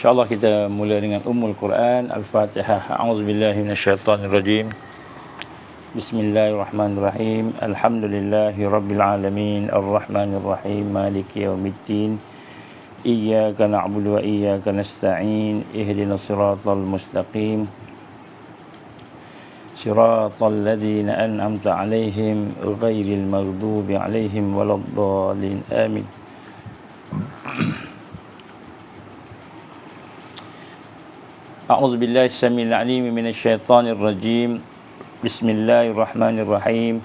InsyaAllah kita mula dengan Ummul Quran, Al-Fatihah. A'udzubillahi minasyaitanirrajim. Bismillahirrahmanirrahim. Alhamdulillahi rabbil alamin, arrahmanirrahim, maliki yaumiddin. Iyyaka na'budu wa iyyaka nasta'in. Ihdinas siratal mustaqim. Siratal ladzina an'amta 'alaihim ghairil maghdubi 'alaihim waladdallin. Amin. A'udzubillahi samil 'alim minasyaitonir rajim. Bismillahirrahmanirrahim.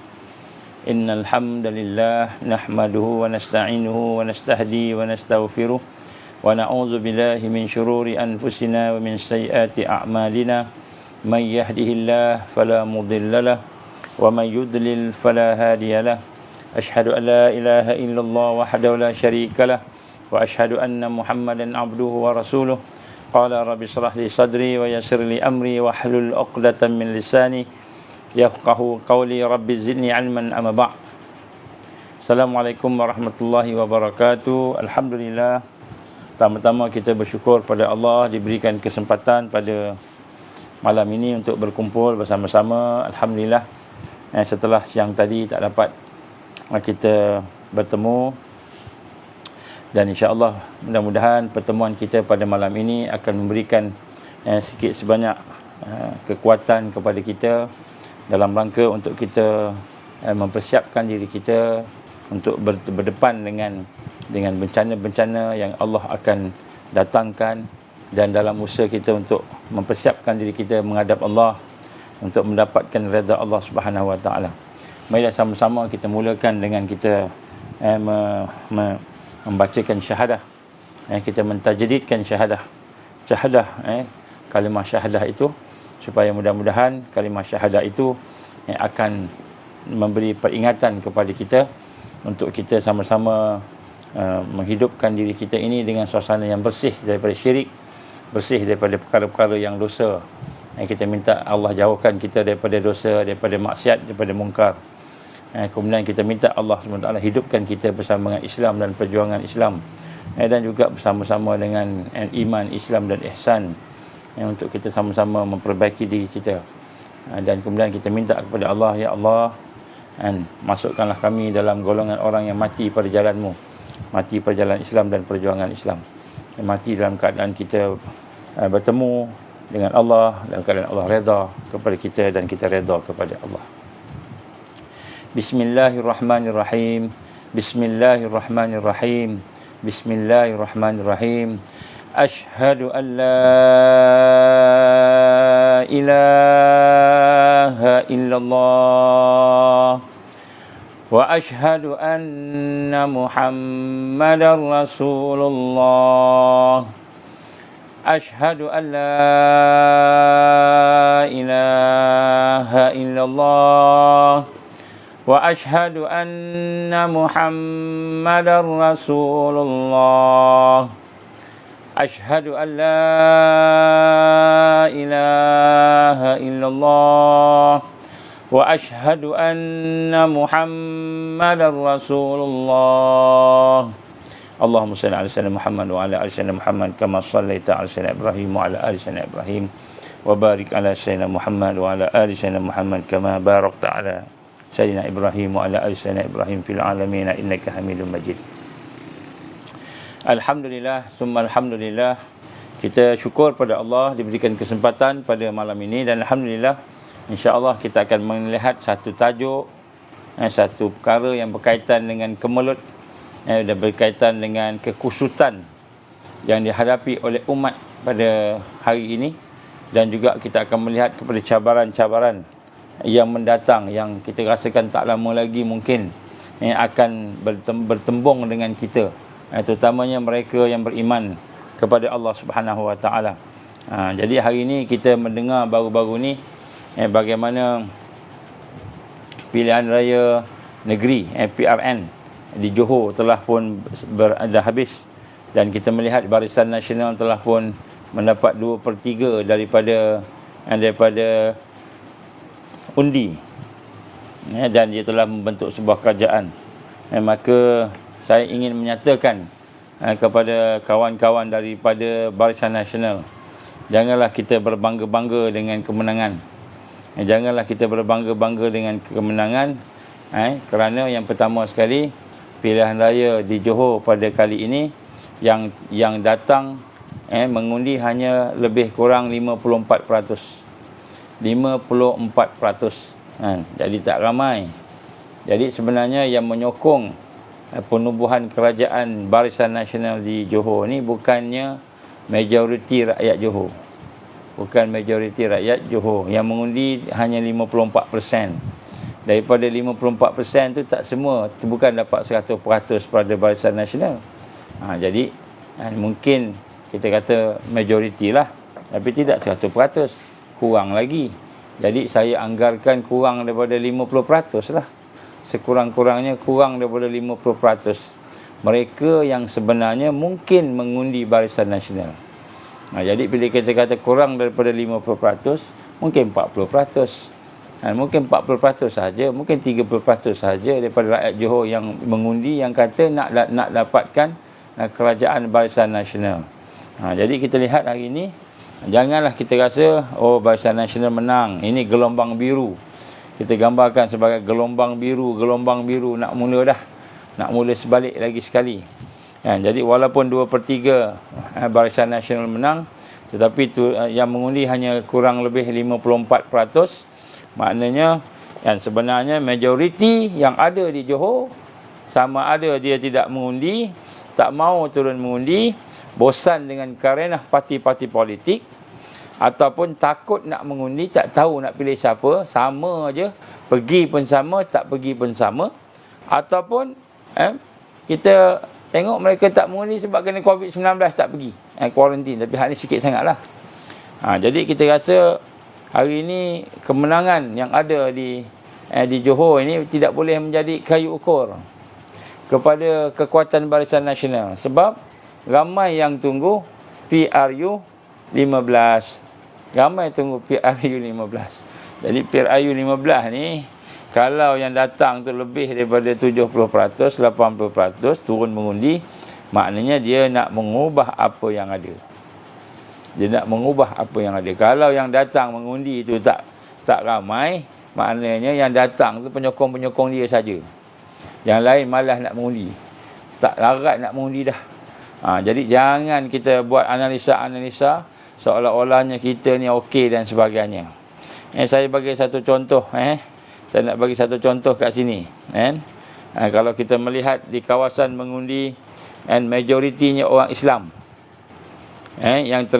Innal hamdalillah nahmaduhu wa nasta'inuhu wa nastahdi wa nastaghfiruh wa na'udzu billahi min shururi anfusina wa min sayyiati a'malina. May yahdihillahu fala mudhillalah wa may yudlil fala hadiyalah. Asyhadu an la ilaha illallah wahdahu la syarikalah wa asyhadu anna Muhammadan 'abduhu wa rasuluh. Qala rabbi shrah li sadri wa yassir li amri wa hlul 'uqdatam min lisani yafqahu qawli. Rabbi zidni 'ilman amma ba'd. Assalamualaikum warahmatullahi wabarakatuh. Alhamdulillah, pertama-tama kita bersyukur pada Allah diberikan kesempatan pada malam ini untuk berkumpul bersama-sama. Alhamdulillah, setelah siang tadi tak dapat kita bertemu, dan insya-Allah mudah-mudahan pertemuan kita pada malam ini akan memberikan sikit sebanyak kekuatan kepada kita dalam rangka untuk kita mempersiapkan diri kita untuk berdepan dengan bencana-bencana yang Allah akan datangkan, dan dalam usaha kita untuk mempersiapkan diri kita menghadap Allah untuk mendapatkan redha Allah Subhanahu Wa Taala. Marilah sama-sama kita mulakan dengan kita membacakan syahadah. Kita mentajdidkan syahadah. Kalimah syahadah itu, supaya mudah-mudahan kalimah syahadah itu akan memberi peringatan kepada kita untuk kita sama-sama menghidupkan diri kita ini dengan suasana yang bersih daripada syirik, bersih daripada perkara-perkara yang dosa. Kita minta Allah jauhkan kita daripada dosa, daripada maksiat, daripada mungkar. Kemudian kita minta Allah SWT hidupkan kita bersama dengan Islam dan perjuangan Islam, dan juga bersama-sama dengan iman, Islam dan ihsan, untuk kita sama-sama memperbaiki diri kita. Dan kemudian kita minta kepada Allah, ya Allah, masukkanlah kami dalam golongan orang yang mati pada jalan-Mu, mati pada jalan Islam dan perjuangan Islam, mati dalam keadaan kita bertemu dengan Allah, dalam keadaan Allah redha kepada kita dan kita redha kepada Allah. Bismillahirrahmanirrahim. Bismillahirrahmanirrahim. Bismillahirrahmanirrahim. Asyhadu an la ilaha illallah wa asyhadu anna Muhammadar Rasulullah. Asyhadu an la ilaha illallah wa asyhadu anna Muhammadar Rasulullah. Asyhadu an la ilaha illallah wa asyhadu anna Muhammadar Rasulullah. Allahumma salli ala sayyidina Muhammad wa ala ali sayyidina Muhammad kama shallaita ala sayyidina Ibrahim wa ala ali sayyidina Ibrahim wa barik ala sayyidina Muhammad wa ala ali sayyidina Muhammad kama barakta ala sayyidina Ibrahim wa ala ali sayyidina Ibrahim fil alamin innaka Hamidum Majid. Alhamdulillah, summa alhamdulillah. Kita syukur pada Allah diberikan kesempatan pada malam ini, dan alhamdulillah insya-Allah kita akan melihat satu tajuk, satu perkara yang berkaitan dengan kemelut dan berkaitan dengan kekusutan yang dihadapi oleh umat pada hari ini, dan juga kita akan melihat kepada cabaran-cabaran yang mendatang yang kita rasakan tak lama lagi mungkin akan bertembung dengan kita, terutamanya mereka yang beriman kepada Allah Subhanahu Wa Taala. Jadi hari ini kita mendengar baru-baru ni bagaimana pilihan raya negeri PRN di Johor telah pun dah habis, dan kita melihat Barisan Nasional telah pun mendapat 2/3 daripada undi, dan dia telah membentuk sebuah kerajaan. Maka saya ingin menyatakan kepada kawan-kawan daripada Barisan Nasional. Janganlah kita berbangga-bangga dengan kemenangan. Janganlah kita berbangga-bangga dengan kemenangan, kerana yang pertama sekali, pilihan raya di Johor pada kali ini yang datang mengundi hanya lebih kurang 54%. 54%. Jadi tak ramai. Jadi sebenarnya yang menyokong penubuhan kerajaan Barisan Nasional di Johor ni bukannya majoriti rakyat Johor. Bukan majoriti rakyat Johor. Yang mengundi hanya 54%. Daripada 54% tu tak semua, tu bukan dapat 100% pada Barisan Nasional. Jadi mungkin kita kata majoriti lah, tapi tidak 100%, kurang lagi. Jadi saya anggarkan kurang daripada 50% lah. Sekurang-kurangnya kurang daripada 50%. Mereka yang sebenarnya mungkin mengundi Barisan Nasional. Jadi bila kita kata kurang daripada 50%, mungkin 40%. Mungkin 40% saja, mungkin 30% saja daripada rakyat Johor yang mengundi, yang kata nak dapatkan kerajaan Barisan Nasional. Jadi kita lihat hari ini, janganlah kita rasa Barisan Nasional menang, ini gelombang biru. Kita gambarkan sebagai gelombang biru, nak mula dah. Nak mula sebalik lagi sekali. Jadi walaupun 2/3 Barisan Nasional menang, tetapi yang mengundi hanya kurang lebih 54%. Maknanya sebenarnya majoriti yang ada di Johor, sama ada dia tidak mengundi, tak mau turun mengundi, bosan dengan karenah parti-parti politik, ataupun takut nak mengundi, tak tahu nak pilih siapa, sama aja, pergi pun sama, tak pergi pun sama. Ataupun kita tengok mereka tak mengundi sebab kena COVID-19 tak pergi, kuarantin, tapi hal ni sikit sangatlah. Jadi kita rasa hari ini kemenangan yang ada di Johor ini tidak boleh menjadi kayu ukur kepada kekuatan Barisan Nasional, sebab ramai yang tunggu PRU 15. Ramai tunggu PRU 15. Jadi PRU 15 ni, kalau yang datang tu lebih daripada 70%, 80% turun mengundi, maknanya dia nak mengubah apa yang ada. Dia nak mengubah apa yang ada. Kalau yang datang mengundi tu tak ramai, maknanya yang datang tu penyokong-penyokong dia saja. Yang lain malas nak mengundi. Tak larat nak mengundi dah. Jadi jangan kita buat analisa-analisa seolah-olahnya kita ni okey dan sebagainya. Saya bagi satu contoh. Saya nak bagi satu contoh kat sini. Kalau kita melihat di kawasan mengundi, majoritinya orang Islam. Yang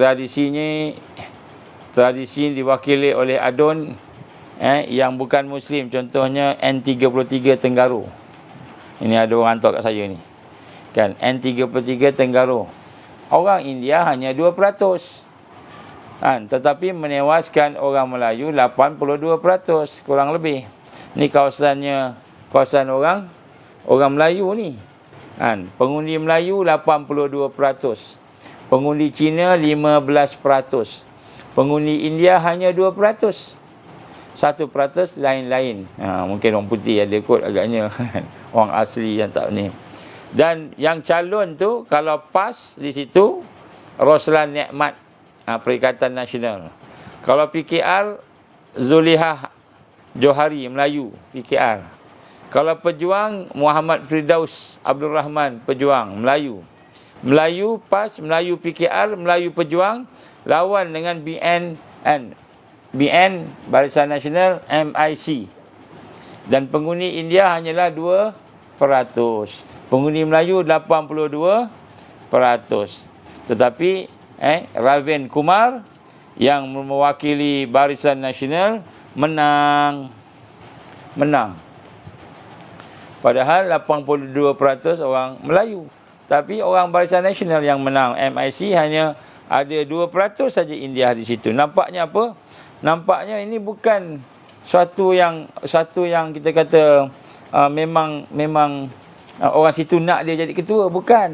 tradisi diwakili oleh adun yang bukan Muslim, contohnya N33 Tenggaro. Ini ada orang hantar kat saya ni. Kan, N33 Tenggaro. Orang India hanya 2%. Tetapi menewaskan orang Melayu 82%, kurang lebih. Ni kawasan orang Melayu ni. Pengundi Melayu 82%. Pengundi Cina 15%. Pengundi India hanya 2%. 1% lain-lain. Mungkin orang putih ada kot agaknya. Orang asli yang tak ni. Dan yang calon tu, kalau PAS di situ, Roslan Nikmat, Perikatan Nasional. Kalau PKR, Zulihah Johari, Melayu, PKR. Kalau Pejuang, Muhammad Firdaus Abdul Rahman, Pejuang, Melayu. Melayu PAS, Melayu PKR, Melayu Pejuang, lawan dengan BN Barisan Nasional, MIC. Dan pengundi India hanyalah 2%. Pengundi Melayu 82%. Tetapi Raven Kumar yang mewakili Barisan Nasional menang. Padahal 82% orang Melayu. Tapi orang Barisan Nasional yang menang. MIC hanya ada 2% saja India di situ. Nampaknya apa? Nampaknya ini bukan suatu yang kita kata memang orang situ nak dia jadi ketua, bukan.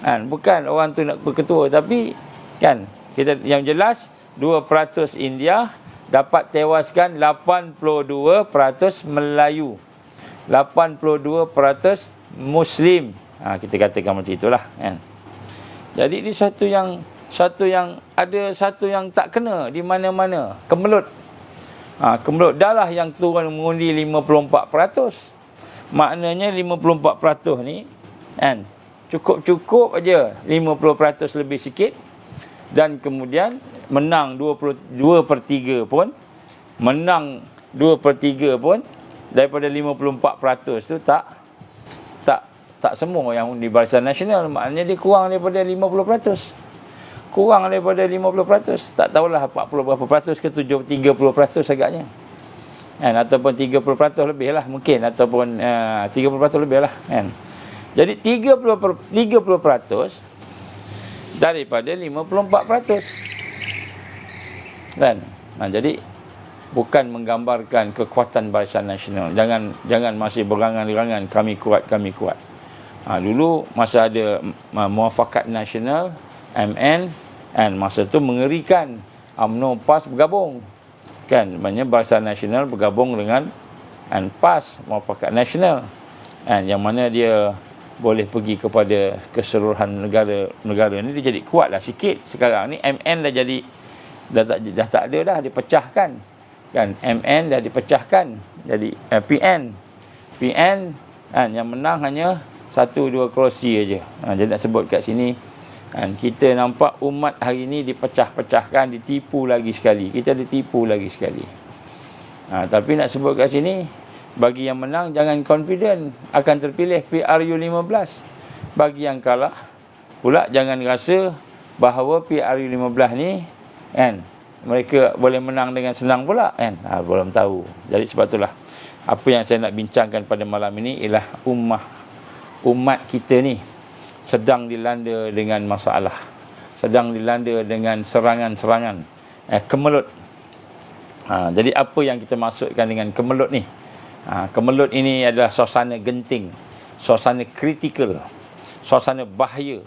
Bukan orang tu nak berketua, tapi kan kita yang jelas 2% India dapat tewaskan 82% Melayu. 82% Muslim. Kita katakan macam itulah kan. Jadi ini satu yang tak kena di mana-mana. Kemelut. Kemelut dah lah yang turun mengundi 54%. Maknanya 54% ni kan, cukup aja 50% lebih sikit, dan kemudian menang 2/3 pun, menang 2/3 pun daripada 54% tu tak semua yang undi Barisan Nasional. Maknanya dia kurang daripada 50%. Kurang daripada 50%. Tak tahulah 40 berapa peratus ke 30% agaknya. Kan, ataupun 30% lebih lah mungkin, ataupun 30% lebih lah kan. Jadi 30% daripada 54% kan. Jadi bukan menggambarkan kekuatan Barisan Nasional. Jangan masih berangan-angan kami kuat. Dulu masa ada Muafakat Nasional MN kan, masa tu mengerikan. UMNO PAS bergabung kan, maknanya Barisan Nasional bergabung dengan PAS, Muafakat Nasional kan, yang mana dia boleh pergi kepada keseluruhan negara ni. Dia jadi kuat lah sikit. Sekarang ni MN dah tak ada dah, dipecahkan kan. MN dah dipecahkan jadi PN kan, yang menang hanya 1-2 kerusi aja. Jadi nak sebut kat sini kan, kita nampak umat hari ni dipecah-pecahkan, ditipu lagi sekali. Kita ditipu lagi sekali. Tapi nak sebut kat sini, bagi yang menang jangan confident akan terpilih PRU15. Bagi yang kalah pula jangan rasa bahawa PRU15 ni kan, mereka boleh menang dengan senang pula kan. Belum tahu. Jadi sebab itulah apa yang saya nak bincangkan pada malam ini ialah umat kita ni sedang dilanda dengan masalah, sedang dilanda dengan serangan-serangan kemelut. Jadi apa yang kita maksudkan dengan kemelut ni? Kemelut ini adalah suasana genting, suasana kritikal, suasana bahaya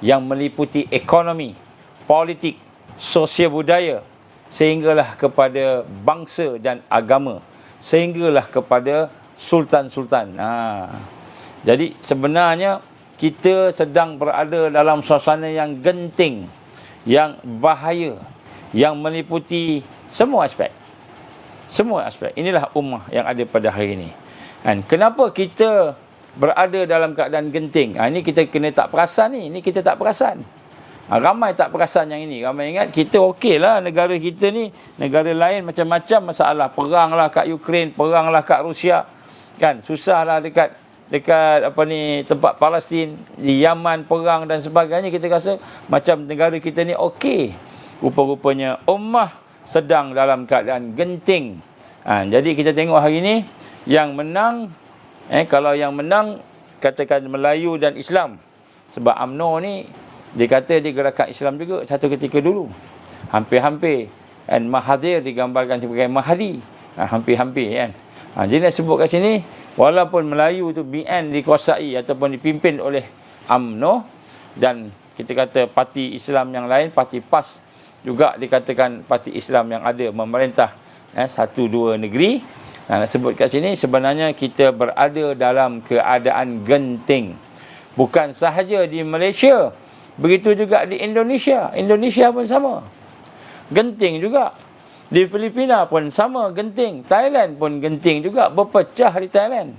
yang meliputi ekonomi, politik, sosial budaya, sehinggalah kepada bangsa dan agama, sehinggalah kepada sultan-sultan. Jadi sebenarnya kita sedang berada dalam suasana yang genting, yang bahaya, yang meliputi semua aspek. Semua aspek. Inilah ummah yang ada pada hari ini. Dan kenapa kita berada dalam keadaan genting? Ini kita kena tak perasan ni. Ini kita tak perasan. Ramai tak perasan yang ini. Ramai ingat kita okey lah negara kita ni. Negara lain macam-macam masalah. Perang lah kat Ukraine, perang lah kat Rusia. Kan, susah lah dekat tempat Palestin, di Yaman perang dan sebagainya. Kita rasa macam negara kita ni okey. Rupa-rupanya ummah sedang dalam keadaan genting. Jadi kita tengok hari ni yang menang, kalau yang menang katakan Melayu dan Islam. Sebab UMNO ni dia kata dia gerakan Islam juga satu ketika dulu. Hampir-hampir. Dan Mahathir digambarkan sebagai Mahdi. Hampir-hampir kan. Jadi nak sebut kat sini, walaupun Melayu tu BN dikuasai ataupun dipimpin oleh UMNO, dan kita kata parti Islam yang lain, parti PAS juga dikatakan parti Islam yang ada memerintah 1-2 negeri. Nak sebut kat sini, sebenarnya kita berada dalam keadaan genting. Bukan sahaja di Malaysia, begitu juga di Indonesia. Indonesia pun sama, genting juga. Di Filipina pun sama, genting. Thailand pun genting juga, berpecah di Thailand.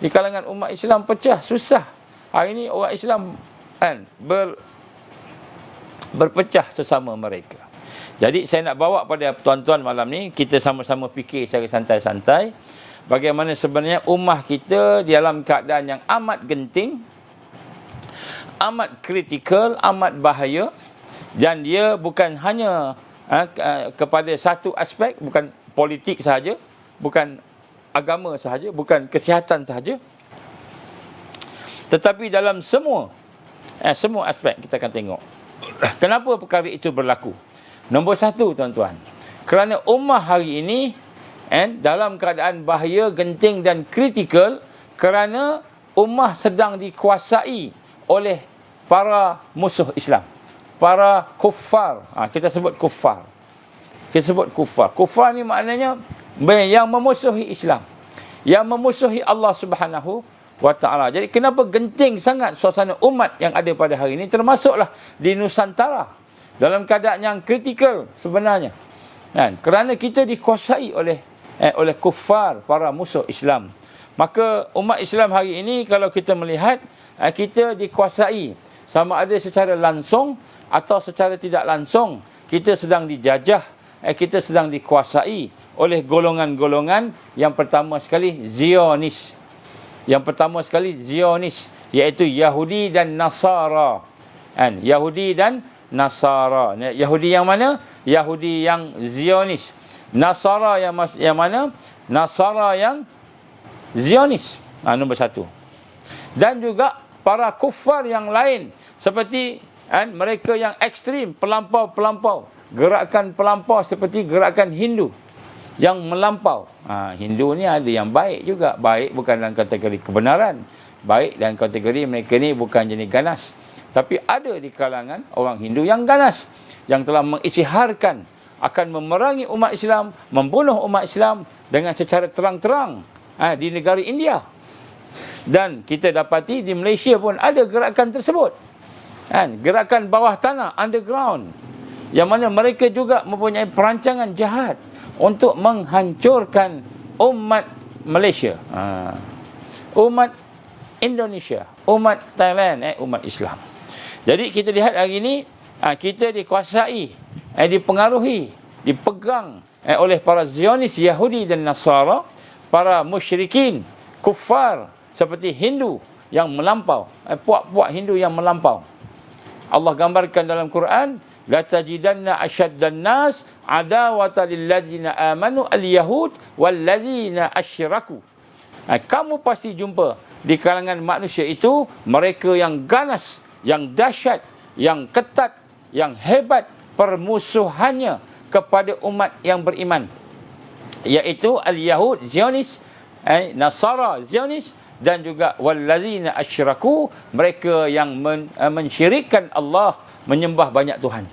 Di kalangan umat Islam pecah, susah. Hari ini orang Islam kan berpecah sesama mereka. Jadi saya nak bawa pada tuan-tuan malam ni, kita sama-sama fikir secara santai-santai bagaimana sebenarnya ummah kita dalam keadaan yang amat genting, amat kritikal, amat bahaya, dan dia bukan hanya kepada satu aspek, bukan politik sahaja, bukan agama sahaja, bukan kesihatan sahaja, tetapi dalam semua aspek kita akan tengok. Kenapa perkara itu berlaku? Nombor satu, tuan-tuan, kerana ummah hari ini dalam keadaan bahaya, genting dan kritikal kerana ummah sedang dikuasai oleh para musuh Islam, para kuffar. Kita sebut kuffar. Kita sebut kuffar. Kuffar ni maknanya yang memusuhi Islam, yang memusuhi Allah Subhanahu wa ta'ala. Jadi kenapa genting sangat suasana umat yang ada pada hari ini, termasuklah di Nusantara, dalam keadaan yang kritikal sebenarnya. Kan? Kerana kita dikuasai oleh kuffar, para musuh Islam. Maka umat Islam hari ini kalau kita melihat, kita dikuasai sama ada secara langsung atau secara tidak langsung. Kita sedang dijajah, kita sedang dikuasai oleh golongan-golongan yang pertama sekali Zionis. Yang pertama sekali Zionis, iaitu Yahudi dan Nasara. Kan? Yahudi dan Nasara. Yahudi yang mana? Yahudi yang Zionis. Nasara yang mana? Nasara yang Zionis. Nombor satu. Dan juga para kufar yang lain, seperti mereka yang ekstrim, pelampau-pelampau, gerakan pelampau seperti gerakan Hindu yang melampau. Hindu ni ada yang baik juga. Baik bukan dalam kategori kebenaran. Baik dalam kategori mereka ni bukan jenis ganas. Tapi ada di kalangan orang Hindu yang ganas, yang telah mengisytiharkan akan memerangi umat Islam, membunuh umat Islam dengan secara terang-terang di negara India. Dan kita dapati di Malaysia pun ada gerakan tersebut. Gerakan bawah tanah, underground, yang mana mereka juga mempunyai perancangan jahat untuk menghancurkan umat Malaysia, umat Indonesia, umat Thailand, umat Islam. Jadi kita lihat hari ini, kita dikuasai, dipengaruhi, dipegang oleh para Zionis, Yahudi dan Nasara, para musyrikin, kuffar seperti Hindu yang melampau, puak-puak Hindu yang melampau. Allah gambarkan dalam Quran, la tajidanna asyaddan nas adawatan lil ladzina amanu al-yahud wal ladzina asyraku. Kamu pasti jumpa di kalangan manusia itu mereka yang ganas, yang dahsyat, yang ketat, yang hebat permusuhannya kepada umat yang beriman, iaitu al-yahud Zionis, Nasara Zionis, dan juga wallazina asyraku, mereka yang mensyirikkan Allah, menyembah banyak Tuhan.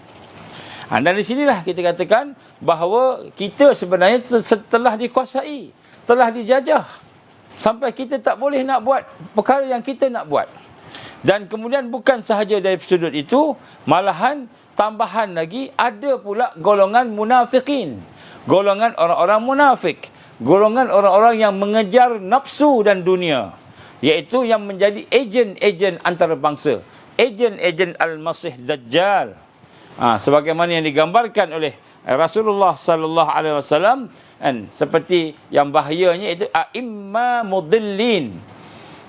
Dan di sinilah kita katakan bahawa kita sebenarnya telah dikuasai, telah dijajah, sampai kita tak boleh nak buat perkara yang kita nak buat. Dan kemudian bukan sahaja dari sudut itu, malahan tambahan lagi ada pula golongan munafikin, golongan orang-orang munafik, golongan orang-orang yang mengejar nafsu dan dunia, iaitu yang menjadi ejen-ejen antarabangsa, ejen-ejen Al-Masih Dajjal. Sebagaimana yang digambarkan oleh Rasulullah sallallahu alaihi wasallam, seperti yang bahayanya itu a'imma mudillin,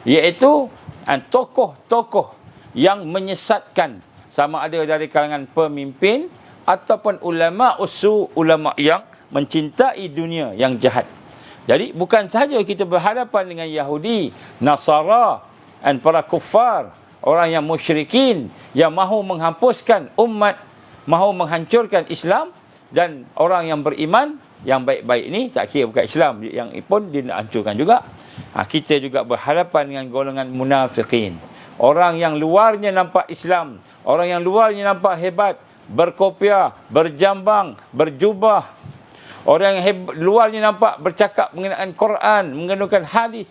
iaitu tokoh-tokoh yang menyesatkan, sama ada dari kalangan pemimpin ataupun ulama usul, ulama yang mencintai dunia yang jahat. Jadi bukan sahaja kita berhadapan dengan Yahudi, Nasara dan para kuffar, orang yang musyrikin, yang mahu menghapuskan umat, mahu menghancurkan Islam, dan orang yang beriman, yang baik-baik ini, tak kira bukan Islam, yang pun dia nak hancurkan juga. Kita juga berhadapan dengan golongan munafikin, orang yang luarnya nampak Islam, orang yang luarnya nampak hebat, berkopiah, berjambang, berjubah, orang yang luarnya nampak bercakap mengenai Quran, menggunakan hadis,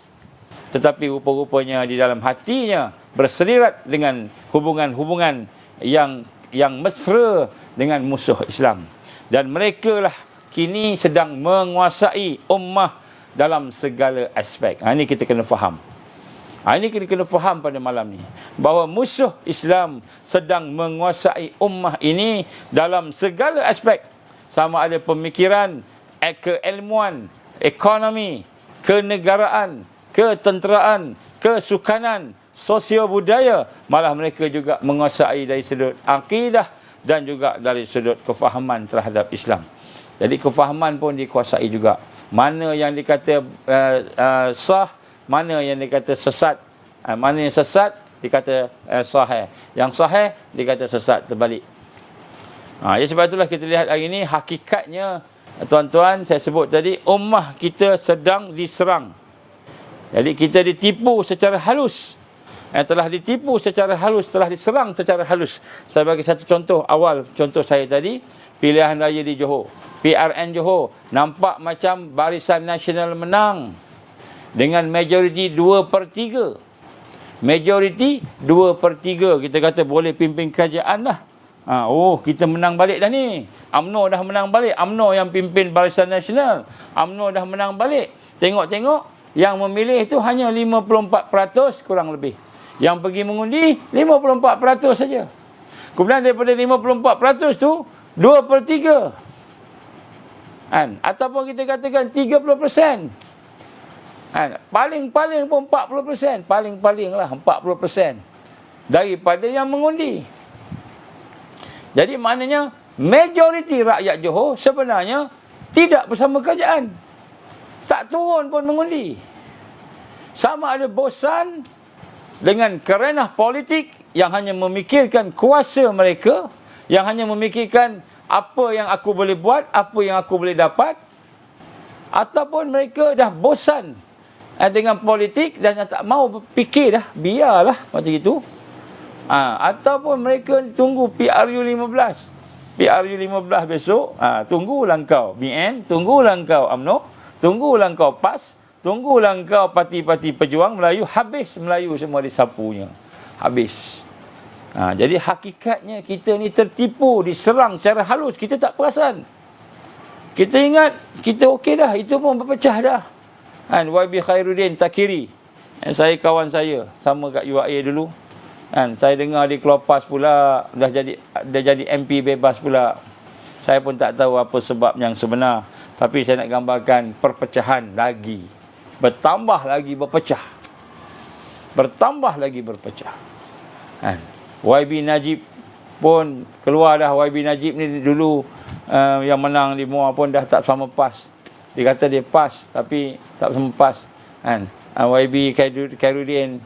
tetapi rupa-rupanya di dalam hatinya berselirat dengan hubungan-hubungan yang mesra dengan musuh Islam. Dan mereka lah kini sedang menguasai ummah dalam segala aspek. Ini kita kena faham. Ini kita kena faham pada malam ni, bahawa musuh Islam sedang menguasai ummah ini dalam segala aspek, sama ada pemikiran, keilmuan, ekonomi, kenegaraan, ketenteraan, kesukanan, sosial budaya. Malah mereka juga menguasai dari sudut akidah dan juga dari sudut kefahaman terhadap Islam. Jadi kefahaman pun dikuasai juga. Mana yang dikata sah, mana yang dikata sesat, mana yang sesat dikata sahih, yang sahih dikata sesat, terbalik. Ya, sebab itulah kita lihat hari ini hakikatnya, tuan-tuan, saya sebut tadi, ummah kita sedang diserang. Jadi kita ditipu secara halus, telah ditipu secara halus, telah diserang secara halus. Saya bagi satu contoh awal, contoh saya tadi, pilihan raya di Johor, PRN Johor, nampak macam Barisan Nasional menang. dengan majoriti 2/3. Majoriti 2/3 kita kata boleh pimpin kerajaan lah. Kita menang balik dah ni. UMNO dah menang balik. UMNO yang pimpin Barisan Nasional. UMNO dah menang balik. Tengok-tengok yang memilih itu hanya 54% kurang lebih. Yang pergi mengundi 54% saja. Kemudian daripada 54% tu 2/3. Ataupun kita katakan 30%. Paling-paling pun 40%. Paling-paling lah 40% daripada yang mengundi. Jadi maknanya majoriti rakyat Johor sebenarnya tidak bersama kerajaan. Tak turun pun mengundi. Sama ada bosan dengan kerenah politik yang hanya memikirkan kuasa mereka, yang hanya memikirkan apa yang aku boleh buat, apa yang aku boleh dapat, ataupun mereka dah bosan dengan politik dan tak mau fikir dah, biarlah macam itu. Ataupun mereka tunggu PRU15. PRU15 besok, tunggulah kau BN, tunggulah kau UMNO, tunggulah kau PAS, tunggulah kau parti-parti pejuang Melayu, habis Melayu semua disapunya. Habis. Jadi hakikatnya kita ni tertipu, diserang secara halus, kita tak perasan. Kita ingat kita okey dah, itu pun berpecah dah. YB Khairuddin Takiri, saya kawan saya, sama kat UIA dulu. Saya dengar dia keluar PAS pula, dah jadi MP bebas pula. Saya pun tak tahu apa sebab yang sebenar. Tapi saya nak gambarkan perpecahan lagi. Bertambah lagi berpecah. Bertambah lagi berpecah. YB Najib pun keluar dah. YB Najib ni dulu yang menang di MUA pun dah tak sama PAS. Dia kata dia PAS tapi tak sama PAS. YB Khairuddin,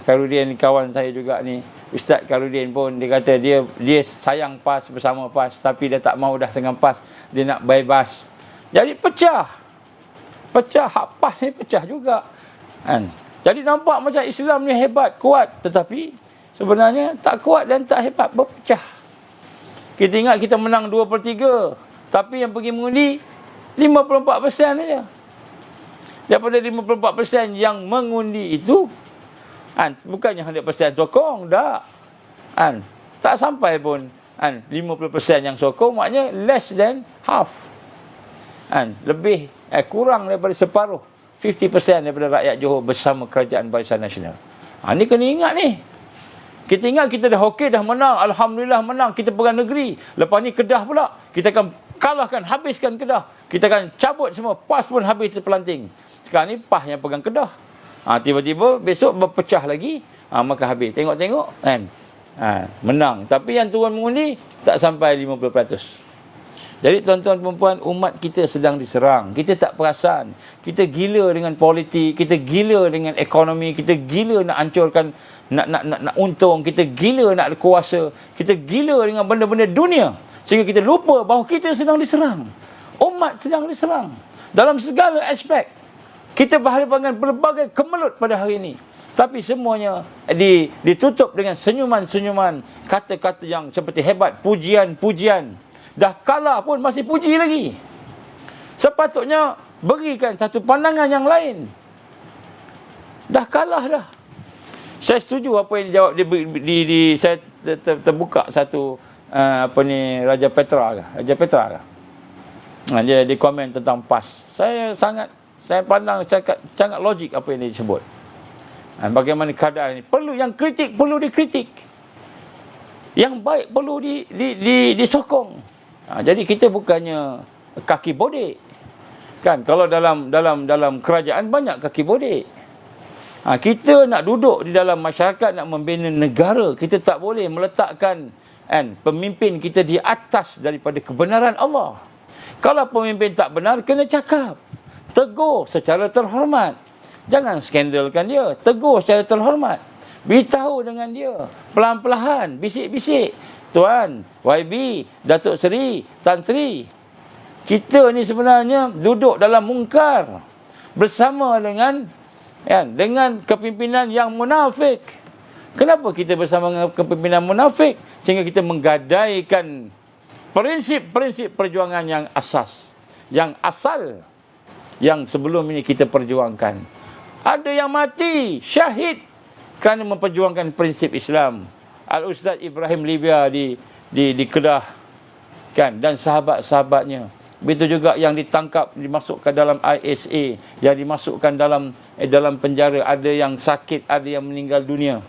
Khairuddin kawan saya juga ni, Ustaz Khairuddin pun dia kata dia sayang PAS, bersama PAS, tapi dia tak mahu dah dengan PAS, dia nak bebas. Jadi pecah. Hak PAS ni pecah juga. Jadi nampak macam Islam ni hebat, kuat, tetapi sebenarnya tak kuat dan tak hebat, berpecah. Kita ingat kita menang 2/3, tapi yang pergi mengundi 54% saja. Daripada 54% yang mengundi itu, bukannya 100% sokong, tak. Tak sampai pun 50% yang sokong, maknanya less than half. Lebih kurang daripada separuh, 50% daripada rakyat Johor bersama kerajaan Barisan Nasional. Ni kena ingat ni. Kita ingat kita dah okey, dah menang, alhamdulillah menang, kita pegang negeri. Lepas ni Kedah pula, kita akan kalahkan, habiskan Kedah. Kita akan cabut semua, PAS pun habis terpelanting. Sekarang ni PAS yang pegang Kedah. Tiba-tiba besok berpecah lagi, maka habis. Tengok-tengok menang, tapi yang turun mengundi tak sampai 50%. Jadi tuan-tuan dan puan, umat kita sedang diserang. Kita tak perasan. Kita gila dengan politik, kita gila dengan ekonomi, kita gila nak hancurkan, nak untung, kita gila nak kuasa, kita gila dengan benda-benda dunia, sehingga kita lupa bahawa kita sedang diserang. Umat sedang diserang dalam segala aspek. Kita berhadapan dengan berbagai kemelut pada hari ini. Tapi semuanya ditutup dengan senyuman-senyuman, kata-kata yang seperti hebat, pujian-pujian. Dah kalah pun masih puji lagi. Sepatutnya berikan satu pandangan yang lain. Dah kalah dah. Saya setuju apa yang dijawab saya terbuka satu Raja Petra ke? Raja Petra ke? Dia komen tentang PAS. Saya pandang sangat logik apa yang dia sebut. Bagaimana keadaan ini. Yang kritik perlu dikritik. Yang baik perlu disokong. Jadi kita bukannya kaki bodek. Kan kalau dalam kerajaan banyak kaki bodek. Kita nak duduk di dalam masyarakat, nak membina negara, kita tak boleh meletakkan pemimpin kita di atas daripada kebenaran Allah. Kalau pemimpin tak benar, kena cakap. Tegur secara terhormat. Jangan skandalkan dia. Tegur secara terhormat. Beritahu dengan dia. Pelan-pelan. Bisik-bisik. Tuan, YB, Datuk Seri, Tan Sri. Kita ni sebenarnya duduk dalam mungkar. Bersama dengan kepimpinan yang munafik. Kenapa kita bersama dengan kepimpinan munafik? Sehingga kita menggadaikan prinsip-prinsip perjuangan yang asas. Yang asal. Yang sebelum ini kita perjuangkan. Ada yang mati syahid kerana memperjuangkan prinsip Islam. Al-Ustaz Ibrahim Libya di Kedah, kan, dan sahabat-sahabatnya. Begitu juga yang ditangkap, dimasukkan dalam ISA, yang dimasukkan dalam penjara, ada yang sakit, ada yang meninggal dunia.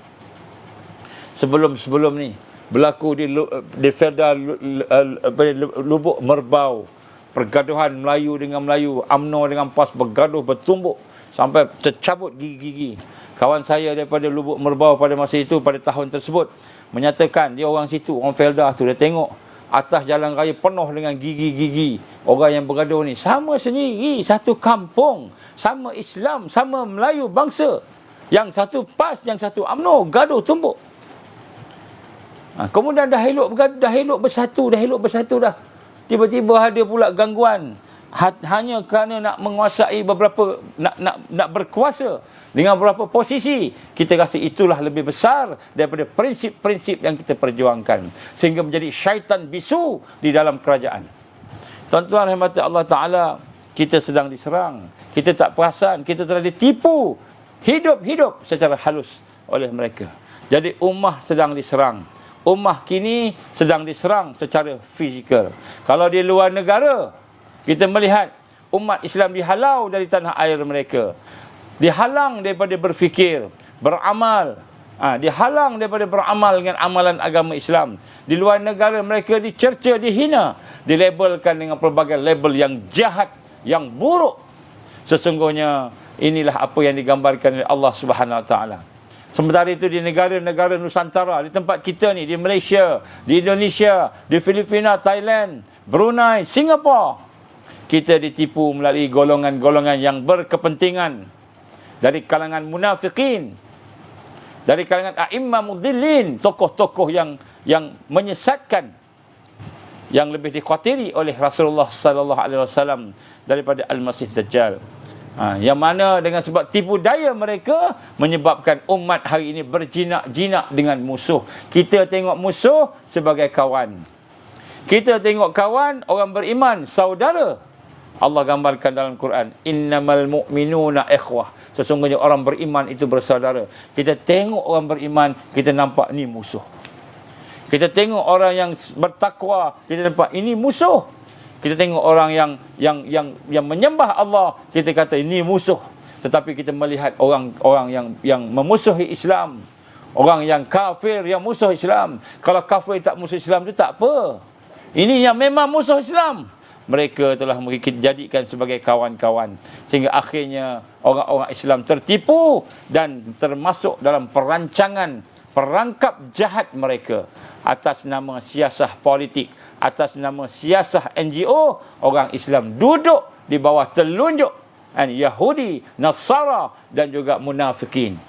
Sebelum ni berlaku di Felda Lubuk Merbau, pergaduhan Melayu dengan Melayu, UMNO dengan PAS bergaduh bertumbuk sampai tercabut gigi-gigi. Kawan saya daripada Lubuk Merbau pada masa itu, pada tahun tersebut, menyatakan dia orang situ, orang Felda tu, dia tengok atas jalan raya penuh dengan gigi-gigi orang yang bergaduh ni. Sama sendiri, satu kampung, sama Islam, sama Melayu bangsa. Yang satu PAS, yang satu UMNO, gaduh tumbuk. Kemudian dah elok bersatu dah. Tiba-tiba ada pula gangguan. Hanya kerana nak menguasai beberapa, nak berkuasa dengan beberapa posisi, kita rasa itulah lebih besar daripada prinsip-prinsip yang kita perjuangkan, sehingga menjadi syaitan bisu di dalam kerajaan. Tuan-tuan rahmati Allah Ta'ala, kita sedang diserang, kita tak perasan, kita telah ditipu hidup secara halus oleh mereka. Jadi ummah sedang diserang. Ummah kini sedang diserang secara fizikal. Kalau di luar negara, kita melihat umat Islam dihalau dari tanah air mereka, dihalang daripada berfikir, beramal, dihalang daripada beramal dengan amalan agama Islam. Di luar negara mereka dicerca, dihina, dilabelkan dengan pelbagai label yang jahat, yang buruk. Sesungguhnya inilah apa yang digambarkan oleh Allah Subhanahu Wa Taala. Sementara itu di negara-negara Nusantara, di tempat kita ni, di Malaysia, di Indonesia, di Filipina, Thailand, Brunei, Singapura, kita ditipu melalui golongan-golongan yang berkepentingan dari kalangan munafikin, dari kalangan a'immah mudhillin, tokoh-tokoh yang menyesatkan, yang lebih dikhawatiri oleh Rasulullah sallallahu alaihi wasallam daripada Al-Masih Dajjal. Yang mana dengan sebab tipu daya mereka menyebabkan umat hari ini berjinak-jinak dengan musuh. Kita tengok musuh sebagai kawan. Kita tengok kawan, orang beriman, saudara. Allah gambarkan dalam Quran, innamal mu'minuna ikhwah. Sesungguhnya orang beriman itu bersaudara. Kita tengok orang beriman, kita nampak ni musuh. Kita tengok orang yang bertakwa, kita nampak ini musuh. Kita tengok orang yang menyembah Allah, kita kata ini musuh. Tetapi kita melihat orang yang memusuhi Islam, orang yang kafir yang musuh Islam. Kalau kafir tak musuh Islam itu tak apa. Ini yang memang musuh Islam, mereka telah jadikan sebagai kawan-kawan, sehingga akhirnya orang-orang Islam tertipu dan termasuk dalam perancangan, perangkap jahat mereka atas nama siasah politik, atas nama siasah NGO. Orang Islam duduk di bawah telunjuk Yahudi, Nasara dan juga munafikin.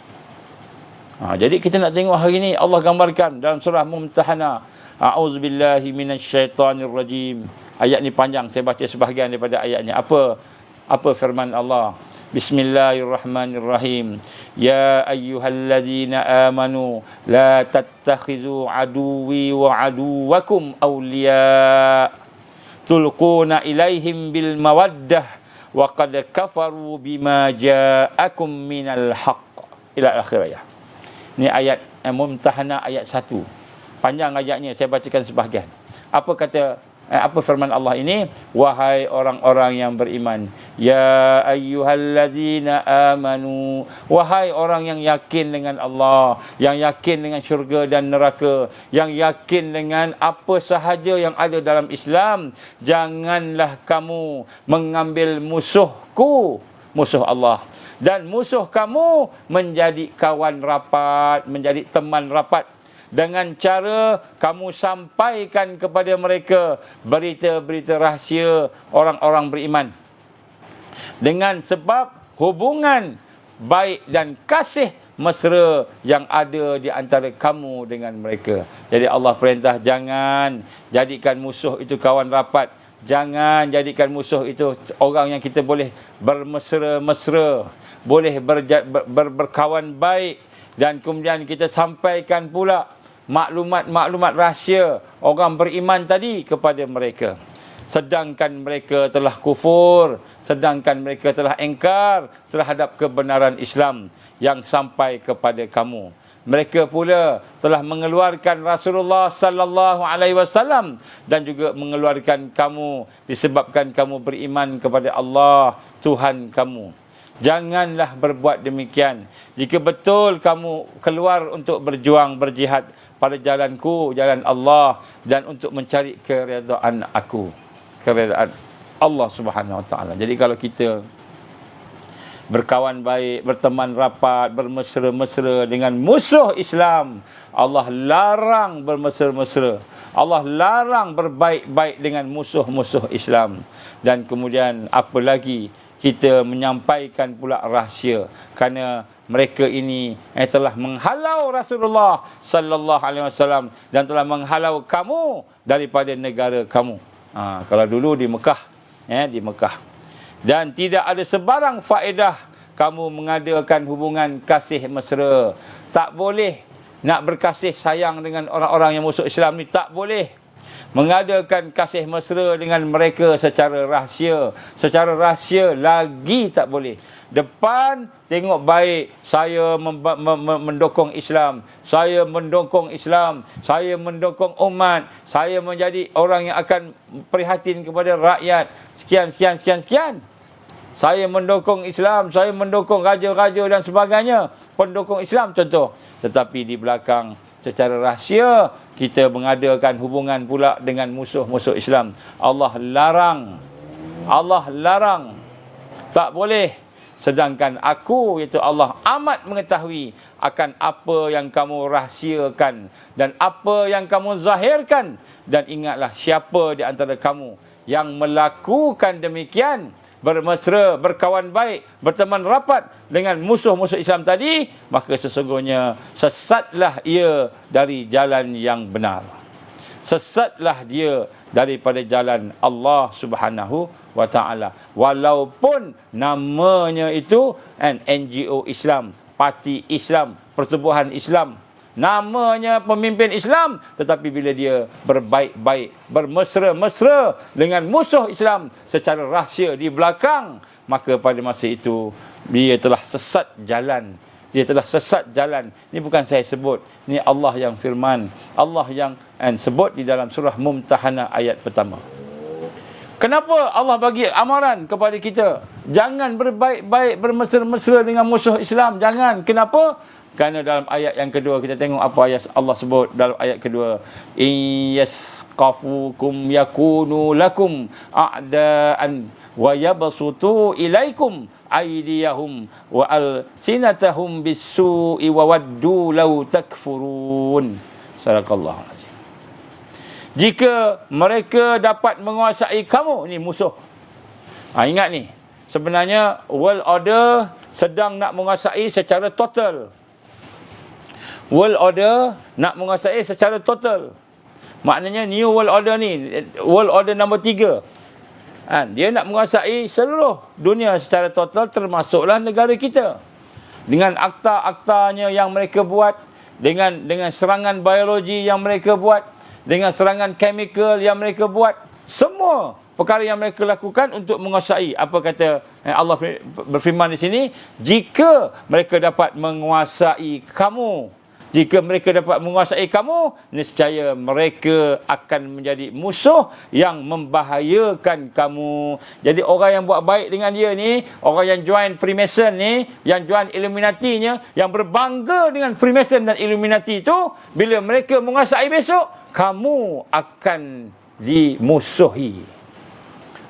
Jadi kita nak tengok hari ini Allah gambarkan dalam surah Mumtahanah, a'udzubillahi minasyaitonirrajim. Ayat ni panjang, saya baca sebahagian daripada ayatnya. Apa firman Allah? Bismillahirrahmanirrahim. Ya ayyuhalladzina amanu la tattakhizu aduwi wa aduwakum awliya tulquna ilaihim bil mawaddah wa qad kafaru bima ja'akum minal haqq. Ila akhir ayat. Ini ayat Mumtahanah ayat 1. Panjang ayatnya, saya bacakan sebahagian. Apa firman Allah ini? Wahai orang-orang yang beriman, ya ayyuhalladzina amanu, wahai orang yang yakin dengan Allah, yang yakin dengan syurga dan neraka, yang yakin dengan apa sahaja yang ada dalam Islam, janganlah kamu mengambil musuhku, musuh Allah, dan musuh kamu menjadi kawan rapat, menjadi teman rapat, dengan cara kamu sampaikan kepada mereka berita-berita rahsia orang-orang beriman, dengan sebab hubungan baik dan kasih mesra yang ada di antara kamu dengan mereka. Jadi Allah perintah, jangan jadikan musuh itu kawan rapat, jangan jadikan musuh itu orang yang kita boleh bermesra-mesra, boleh berkawan baik, dan kemudian kita sampaikan pula maklumat-maklumat rahsia orang beriman tadi kepada mereka. sedangkan mereka telah kufur, sedangkan mereka telah engkar terhadap kebenaran Islam yang sampai kepada kamu. Mereka pula telah mengeluarkan Rasulullah sallallahu alaihi wasallam dan juga mengeluarkan kamu disebabkan kamu beriman kepada Allah Tuhan kamu. Janganlah berbuat demikian. Jika betul kamu keluar untuk berjuang berjihad pada jalanku, jalan Allah, dan untuk mencari keredaan aku, keredaan Allah Subhanahu wa taala. Jadi kalau kita berkawan baik, berteman rapat, bermesra-mesra dengan musuh Islam, Allah larang bermesra-mesra. Allah larang berbaik-baik dengan musuh-musuh Islam. Dan kemudian apa lagi, kita menyampaikan pula rahsia, kerana mereka ini telah menghalau Rasulullah sallallahu alaihi wasallam dan telah menghalau kamu daripada negara kamu. Kalau dulu di Mekah, di Mekah. Dan tidak ada sebarang faedah kamu mengadakan hubungan kasih mesra. Tak boleh nak berkasih sayang dengan orang-orang yang musuh Islam ni, tak boleh. Mengadakan kasih mesra dengan mereka secara rahsia. Secara rahsia lagi tak boleh. Depan tengok baik, saya mendukung Islam, saya mendukung Islam, saya mendukung umat, saya menjadi orang yang akan prihatin kepada rakyat, sekian. Saya mendukung Islam, saya mendukung raja-raja dan sebagainya, pendukung Islam contoh. Tetapi di belakang secara rahsia kita mengadakan hubungan pula dengan musuh-musuh Islam. Allah larang. Allah larang. Tak boleh. Sedangkan aku, iaitu Allah, amat mengetahui akan apa yang kamu rahsiakan dan apa yang kamu zahirkan. Dan ingatlah, siapa di antara kamu yang melakukan demikian, bermesra, berkawan baik, berteman rapat dengan musuh-musuh Islam tadi, maka sesungguhnya sesatlah ia dari jalan yang benar. Sesatlah dia daripada jalan Allah Subhanahu wa taala. Walaupun namanya itu NGO Islam, parti Islam, pertubuhan Islam, namanya pemimpin Islam, tetapi bila dia berbaik-baik, bermesra-mesra dengan musuh Islam secara rahsia di belakang, maka pada masa itu dia telah sesat jalan. Dia telah sesat jalan. Ini bukan saya sebut, ini Allah yang firman, Allah yang sebut di dalam surah Mumtahanah ayat pertama. Kenapa Allah bagi amaran kepada kita? Jangan berbaik-baik, bermesra-mesra dengan musuh Islam. Jangan. Kenapa? Kerana dalam ayat yang kedua, kita tengok apa ayat Allah sebut dalam ayat kedua. Yasqafukum yakunu lakum a'daan wa yabsutu ilaikum aydiyahum wa alsinatahum bis-su'i wa waddu law takfurun. Sadaqallahu alazim. Jika mereka dapat menguasai kamu, ni musuh. Ingat ni, sebenarnya world order sedang nak menguasai secara total. World order nak menguasai secara total. Maknanya new world order ni, world order nombor 3. Dia nak menguasai seluruh dunia secara total, termasuklah negara kita. Dengan akta-aktanya yang mereka buat, dengan serangan biologi yang mereka buat, dengan serangan chemical yang mereka buat, semua perkara yang mereka lakukan untuk menguasai. Apa kata Allah berfirman di sini? Jika mereka dapat menguasai kamu, jika mereka dapat menguasai kamu, niscaya mereka akan menjadi musuh yang membahayakan kamu. Jadi orang yang buat baik dengan dia ni, orang yang join Freemason ni, yang join Illuminati-nya, yang berbangga dengan Freemason dan Illuminati itu, bila mereka menguasai besok, kamu akan dimusuhi.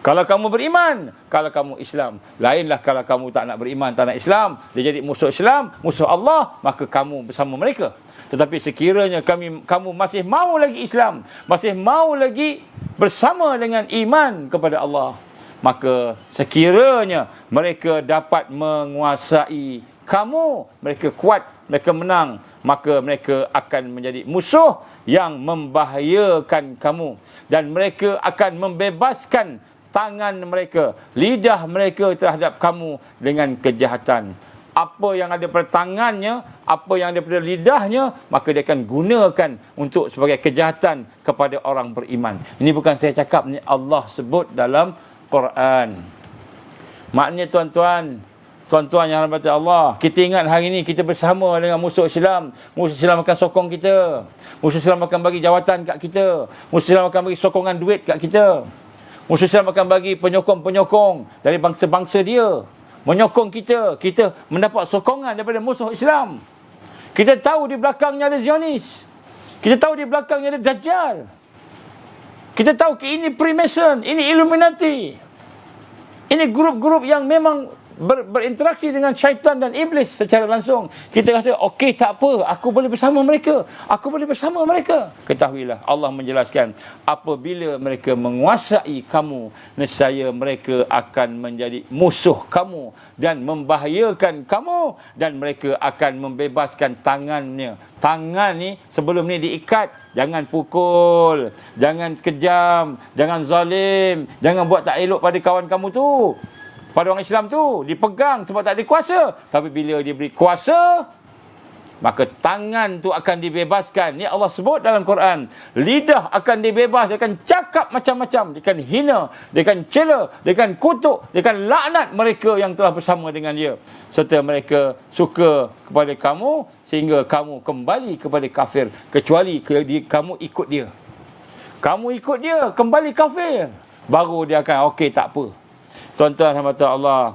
Kalau kamu beriman, kalau kamu Islam. Lainlah kalau kamu tak nak beriman, tak nak Islam, dia jadi musuh Islam, musuh Allah, maka kamu bersama mereka. Tetapi sekiranya kamu masih mau lagi Islam, masih mau lagi bersama dengan iman kepada Allah, maka sekiranya mereka dapat menguasai kamu, mereka kuat, mereka menang, maka mereka akan menjadi musuh yang membahayakan kamu. Dan mereka akan membebaskan tangan mereka, lidah mereka terhadap kamu dengan kejahatan. apa yang ada pada tangannya, apa yang ada pada lidahnya, maka dia akan gunakan untuk sebagai kejahatan kepada orang beriman. Ini bukan saya cakap, ni Allah sebut dalam Quran. Maknanya tuan-tuan yang rahmati Allah, kita ingat hari ini kita bersama dengan musuh Islam. Musuh Islam akan sokong kita. Musuh Islam akan bagi jawatan kat kita. Musuh Islam akan bagi sokongan duit kat kita. Musuh Islam akan bagi penyokong-penyokong dari bangsa-bangsa dia. Menyokong kita. Kita mendapat sokongan daripada musuh Islam. Kita tahu di belakangnya ada Zionis. Kita tahu di belakangnya ada Dajjal. Kita tahu ini Freemason, ini Illuminati. Ini grup-grup yang memang berinteraksi dengan syaitan dan iblis secara langsung. Kita kata, okey, tak apa, aku boleh bersama mereka. Aku boleh bersama mereka. Ketahuilah, Allah menjelaskan, apabila mereka menguasai kamu, nescaya mereka akan menjadi musuh kamu dan membahayakan kamu, dan mereka akan membebaskan tangannya. Tangan ni, sebelum ni diikat. Jangan pukul, jangan kejam, jangan zalim, jangan buat tak elok pada kawan kamu tu. Pada orang Islam tu, dipegang sebab tak ada kuasa. Tapi bila dia beri kuasa, maka tangan tu akan dibebaskan. Ni Allah sebut dalam Quran. Lidah akan dibebas, dia akan cakap macam-macam. Dia akan hina, dia akan cela, dia akan kutuk, dia akan laknat mereka yang telah bersama dengan dia. Serta mereka suka kepada kamu, sehingga kamu kembali kepada kafir. Kecuali kamu ikut dia. Kamu ikut dia, kembali kafir. Baru dia akan, okey, tak apa. Tuan-tuan rahmatan Allah,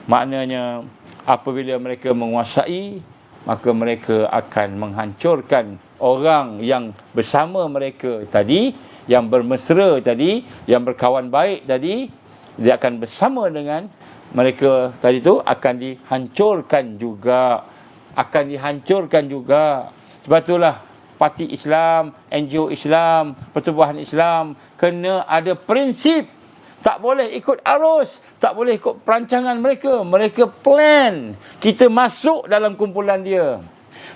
maknanya apabila mereka menguasai, maka mereka akan menghancurkan orang yang bersama mereka tadi, yang bermesra tadi, yang berkawan baik tadi. Dia akan bersama dengan mereka tadi tu, akan dihancurkan juga. Akan dihancurkan juga. Sebab itulah parti Islam, NGO Islam, pertubuhan Islam kena ada prinsip. Tak boleh ikut arus, tak boleh ikut perancangan mereka. Mereka plan kita masuk dalam kumpulan dia.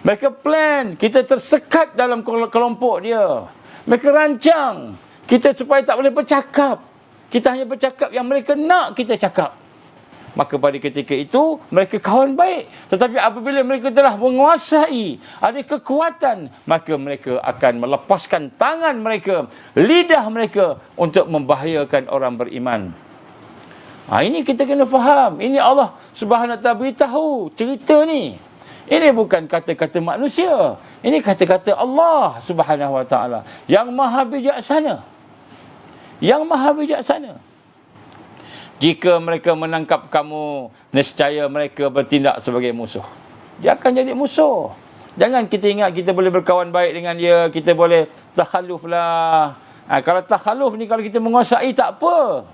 Mereka plan kita tersekat dalam kelompok dia. Mereka rancang kita supaya tak boleh bercakap. Kita hanya bercakap yang mereka nak kita cakap. Maka pada ketika itu, mereka kawan baik. Tetapi apabila mereka telah menguasai, ada kekuatan, maka mereka akan melepaskan tangan mereka, lidah mereka untuk membahayakan orang beriman. Ini kita kena faham. Ini Allah Subhanahu Wa Taala beritahu cerita ni. Ini bukan kata-kata manusia. Ini kata-kata Allah Subhanahu Wa Taala yang maha bijaksana. Yang maha bijaksana. Jika mereka menangkap kamu, nescaya mereka bertindak sebagai musuh. Dia akan jadi musuh. Jangan kita ingat kita boleh berkawan baik dengan dia, kita boleh takhaluf lah. Kalau takhaluf ni, kalau kita menguasai tak apa.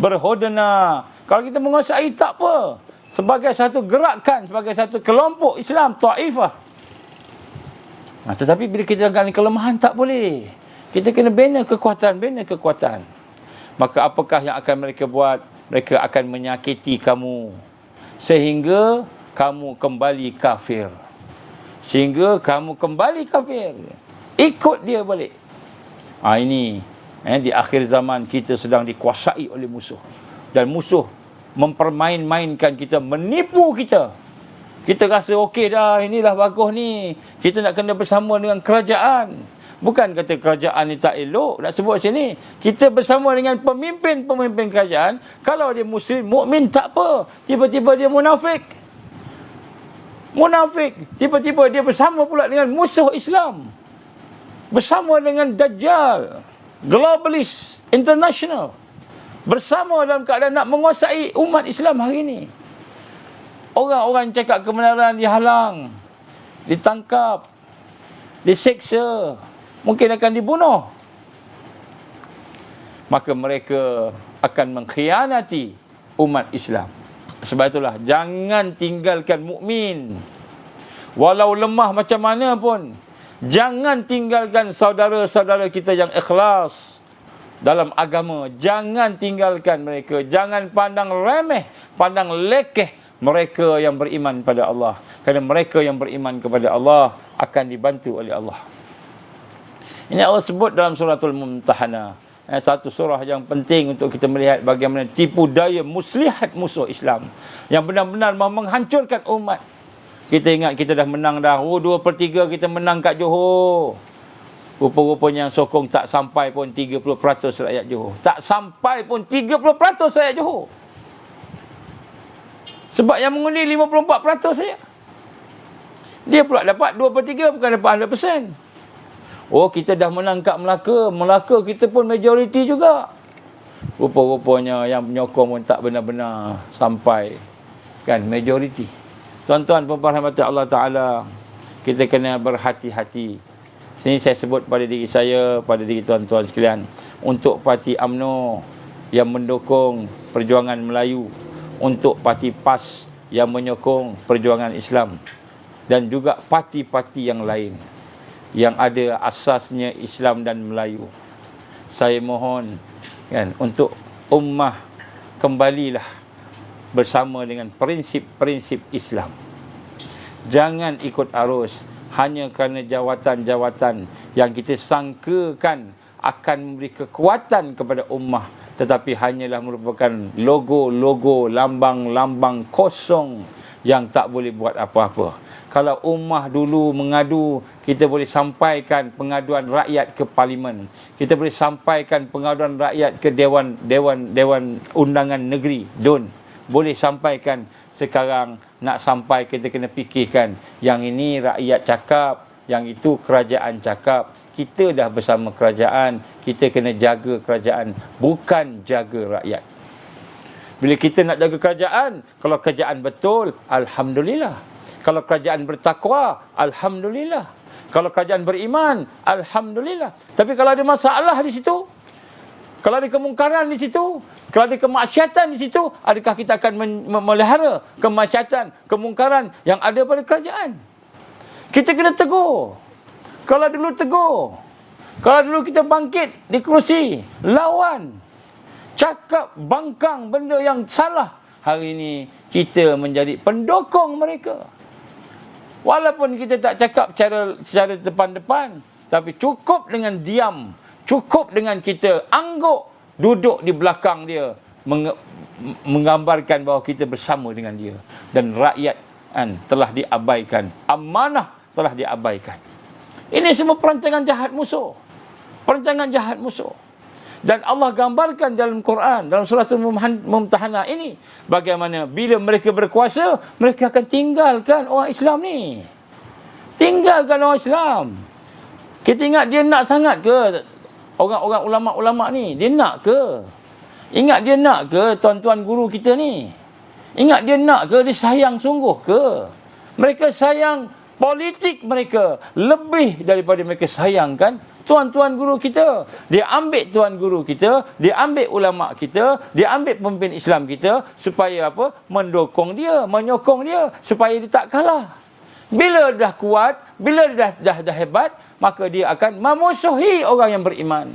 Berhodana. Kalau kita menguasai tak apa. Sebagai satu gerakan, sebagai satu kelompok Islam, ta'ifah. Tetapi bila kita dalam kelemahan, tak boleh. Kita kena bina kekuatan. Maka apakah yang akan mereka buat? Mereka akan menyakiti kamu sehingga kamu kembali kafir. Ikut dia balik. Ini di akhir zaman kita sedang dikuasai oleh musuh. Dan musuh mempermain-mainkan kita, menipu kita. Kita rasa okey dah, inilah bagus ni. Kita nak kena bersama dengan kerajaan. Bukan kata kerajaan ni tak elok, nak sebut sini. Kita bersama dengan pemimpin-pemimpin kerajaan. Kalau dia muslim, mukmin tak apa. Tiba-tiba dia munafik. Tiba-tiba dia bersama pula dengan musuh Islam. Bersama dengan Dajjal. Globalis, international. Bersama dalam keadaan nak menguasai umat Islam hari ini. Orang-orang cakap kebenaran dihalang. Ditangkap. Diseksa. Mungkin akan dibunuh. Maka mereka akan mengkhianati umat Islam. Sebab itulah, jangan tinggalkan mukmin. Walau lemah macam mana pun, jangan tinggalkan saudara-saudara kita yang ikhlas dalam agama. Jangan tinggalkan mereka. Jangan pandang remeh, pandang lekeh mereka yang beriman pada Allah. Kerana mereka yang beriman kepada Allah akan dibantu oleh Allah. Ini Allah sebut dalam suratul Mumtahanah. satu surah yang penting untuk kita melihat bagaimana tipu daya muslihat musuh Islam yang benar-benar mahu menghancurkan umat. Kita ingat kita dah menang dah. 2/3 kita menang kat Johor. Rupa-rupanya yang sokong tak sampai pun 30% rakyat Johor. Tak sampai pun 30% rakyat Johor. Sebab yang mengundi 54% saja. Dia pula dapat 2/3, bukan dapat 100%. Oh, kita dah menang kat Melaka. Melaka kita pun majoriti juga. Rupa-rupanya yang menyokong pun tak benar-benar sampai. Kan, majoriti. Tuan-tuan, puan-puan rahmati Allah Ta'ala, kita kena berhati-hati. Ini saya sebut pada diri saya, pada diri tuan-tuan sekalian. Untuk parti UMNO yang mendukung perjuangan Melayu. Untuk parti PAS yang menyokong perjuangan Islam. Dan juga parti-parti yang lain yang ada asasnya Islam dan Melayu. Saya mohon kan, untuk ummah kembalilah bersama dengan prinsip-prinsip Islam. Jangan ikut arus hanya kerana jawatan-jawatan yang kita sangkakan akan memberi kekuatan kepada ummah, tetapi hanyalah merupakan logo-logo, lambang-lambang kosong yang tak boleh buat apa-apa. Kalau ummah dulu mengadu, kita boleh sampaikan pengaduan rakyat ke parlimen. Kita boleh sampaikan pengaduan rakyat ke Dewan Undangan Negeri, DUN. Boleh sampaikan. Sekarang nak sampai kita kena fikirkan, yang ini rakyat cakap, yang itu kerajaan cakap. Kita dah bersama kerajaan, kita kena jaga kerajaan, bukan jaga rakyat. Bila kita nak jaga kerajaan, kalau kerajaan betul, alhamdulillah. Kalau kerajaan bertakwa, alhamdulillah. Kalau kerajaan beriman, alhamdulillah. Tapi kalau ada masalah di situ, kalau ada kemungkaran di situ, kalau ada kemaksiatan di situ, adakah kita akan memelihara kemaksiatan, kemungkaran yang ada pada kerajaan? Kita kena tegur. Kalau dulu tegur. Kalau dulu kita bangkit di kerusi, lawan, cakap, bangkang benda yang salah. Hari ini kita menjadi pendukung mereka. Walaupun kita tak cakap secara depan-depan, tapi cukup dengan diam, cukup dengan kita angguk, duduk di belakang dia, menggambarkan bahawa kita bersama dengan dia. Dan rakyat telah diabaikan, amanah telah diabaikan. Ini semua perancangan jahat musuh. Perancangan jahat musuh. Dan Allah gambarkan dalam Quran, dalam suratul Mumtahanah ini, bagaimana bila mereka berkuasa, mereka akan tinggalkan orang Islam ni. Tinggalkan orang Islam. Kita ingat dia nak sangat ke orang-orang ulama-ulama ni? Dia nak ke? Ingat dia nak ke tuan-tuan guru kita ni? Ingat dia nak ke? Dia sayang sungguh ke? Mereka sayang politik mereka lebih daripada mereka sayangkan tuan-tuan guru kita. Dia ambil tuan guru kita, dia ambil ulama kita, dia ambil pemimpin Islam kita supaya apa? Mendukung dia, menyokong dia supaya dia tak kalah. Bila dah kuat, bila dah hebat, maka dia akan memusuhi orang yang beriman.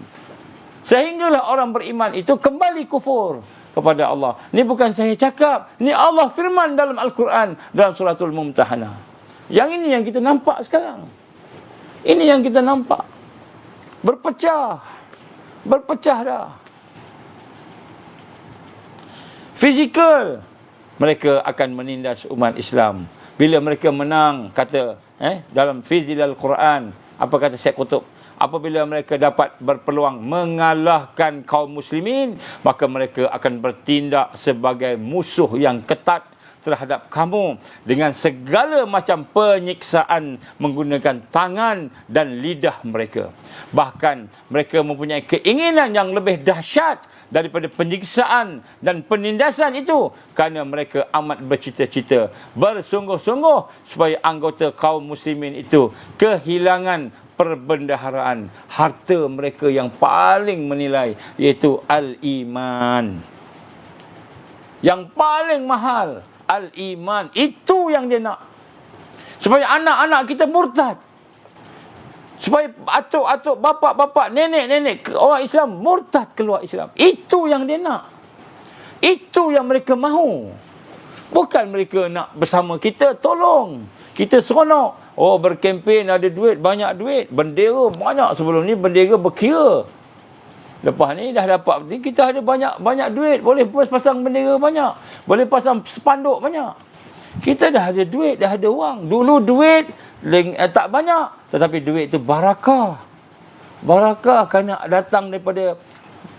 Sehinggalah orang beriman itu kembali kufur kepada Allah. Ni bukan saya cakap, ni Allah firman dalam Al-Quran dalam suratul Mumtahanah. Yang ini yang kita nampak sekarang. Ini yang kita nampak. Berpecah dah. Fizikal, mereka akan menindas umat Islam. Bila mereka menang, kata dalam Fizilal Quran, apa kata Syekh Qutb? Apabila mereka dapat berpeluang mengalahkan kaum muslimin, maka mereka akan bertindak sebagai musuh yang ketat terhadap kamu dengan segala macam penyiksaan menggunakan tangan dan lidah mereka. Bahkan mereka mempunyai keinginan yang lebih dahsyat daripada penyiksaan dan penindasan itu, kerana mereka amat bercita-cita, bersungguh-sungguh supaya anggota kaum muslimin itu kehilangan perbendaharaan, harta mereka yang paling menilai, iaitu al-iman. Yang paling mahal, al-iman. Itu yang dia nak. Supaya anak-anak kita murtad. Supaya atuk-atuk, bapak-bapak, nenek-nenek orang Islam murtad keluar Islam. Itu yang dia nak. Itu yang mereka mahu. Bukan mereka nak bersama kita, tolong. Kita seronok. Oh, berkempen, ada duit, banyak duit. Bendera banyak sebelum ni, bendera berkira. Lepas ni dah dapat ni, kita ada banyak duit, boleh pasang bendera banyak, boleh pasang spanduk banyak. Kita dah ada duit, dah ada wang. Dulu duit tak banyak, tetapi duit itu barakah. Barakah kerana datang daripada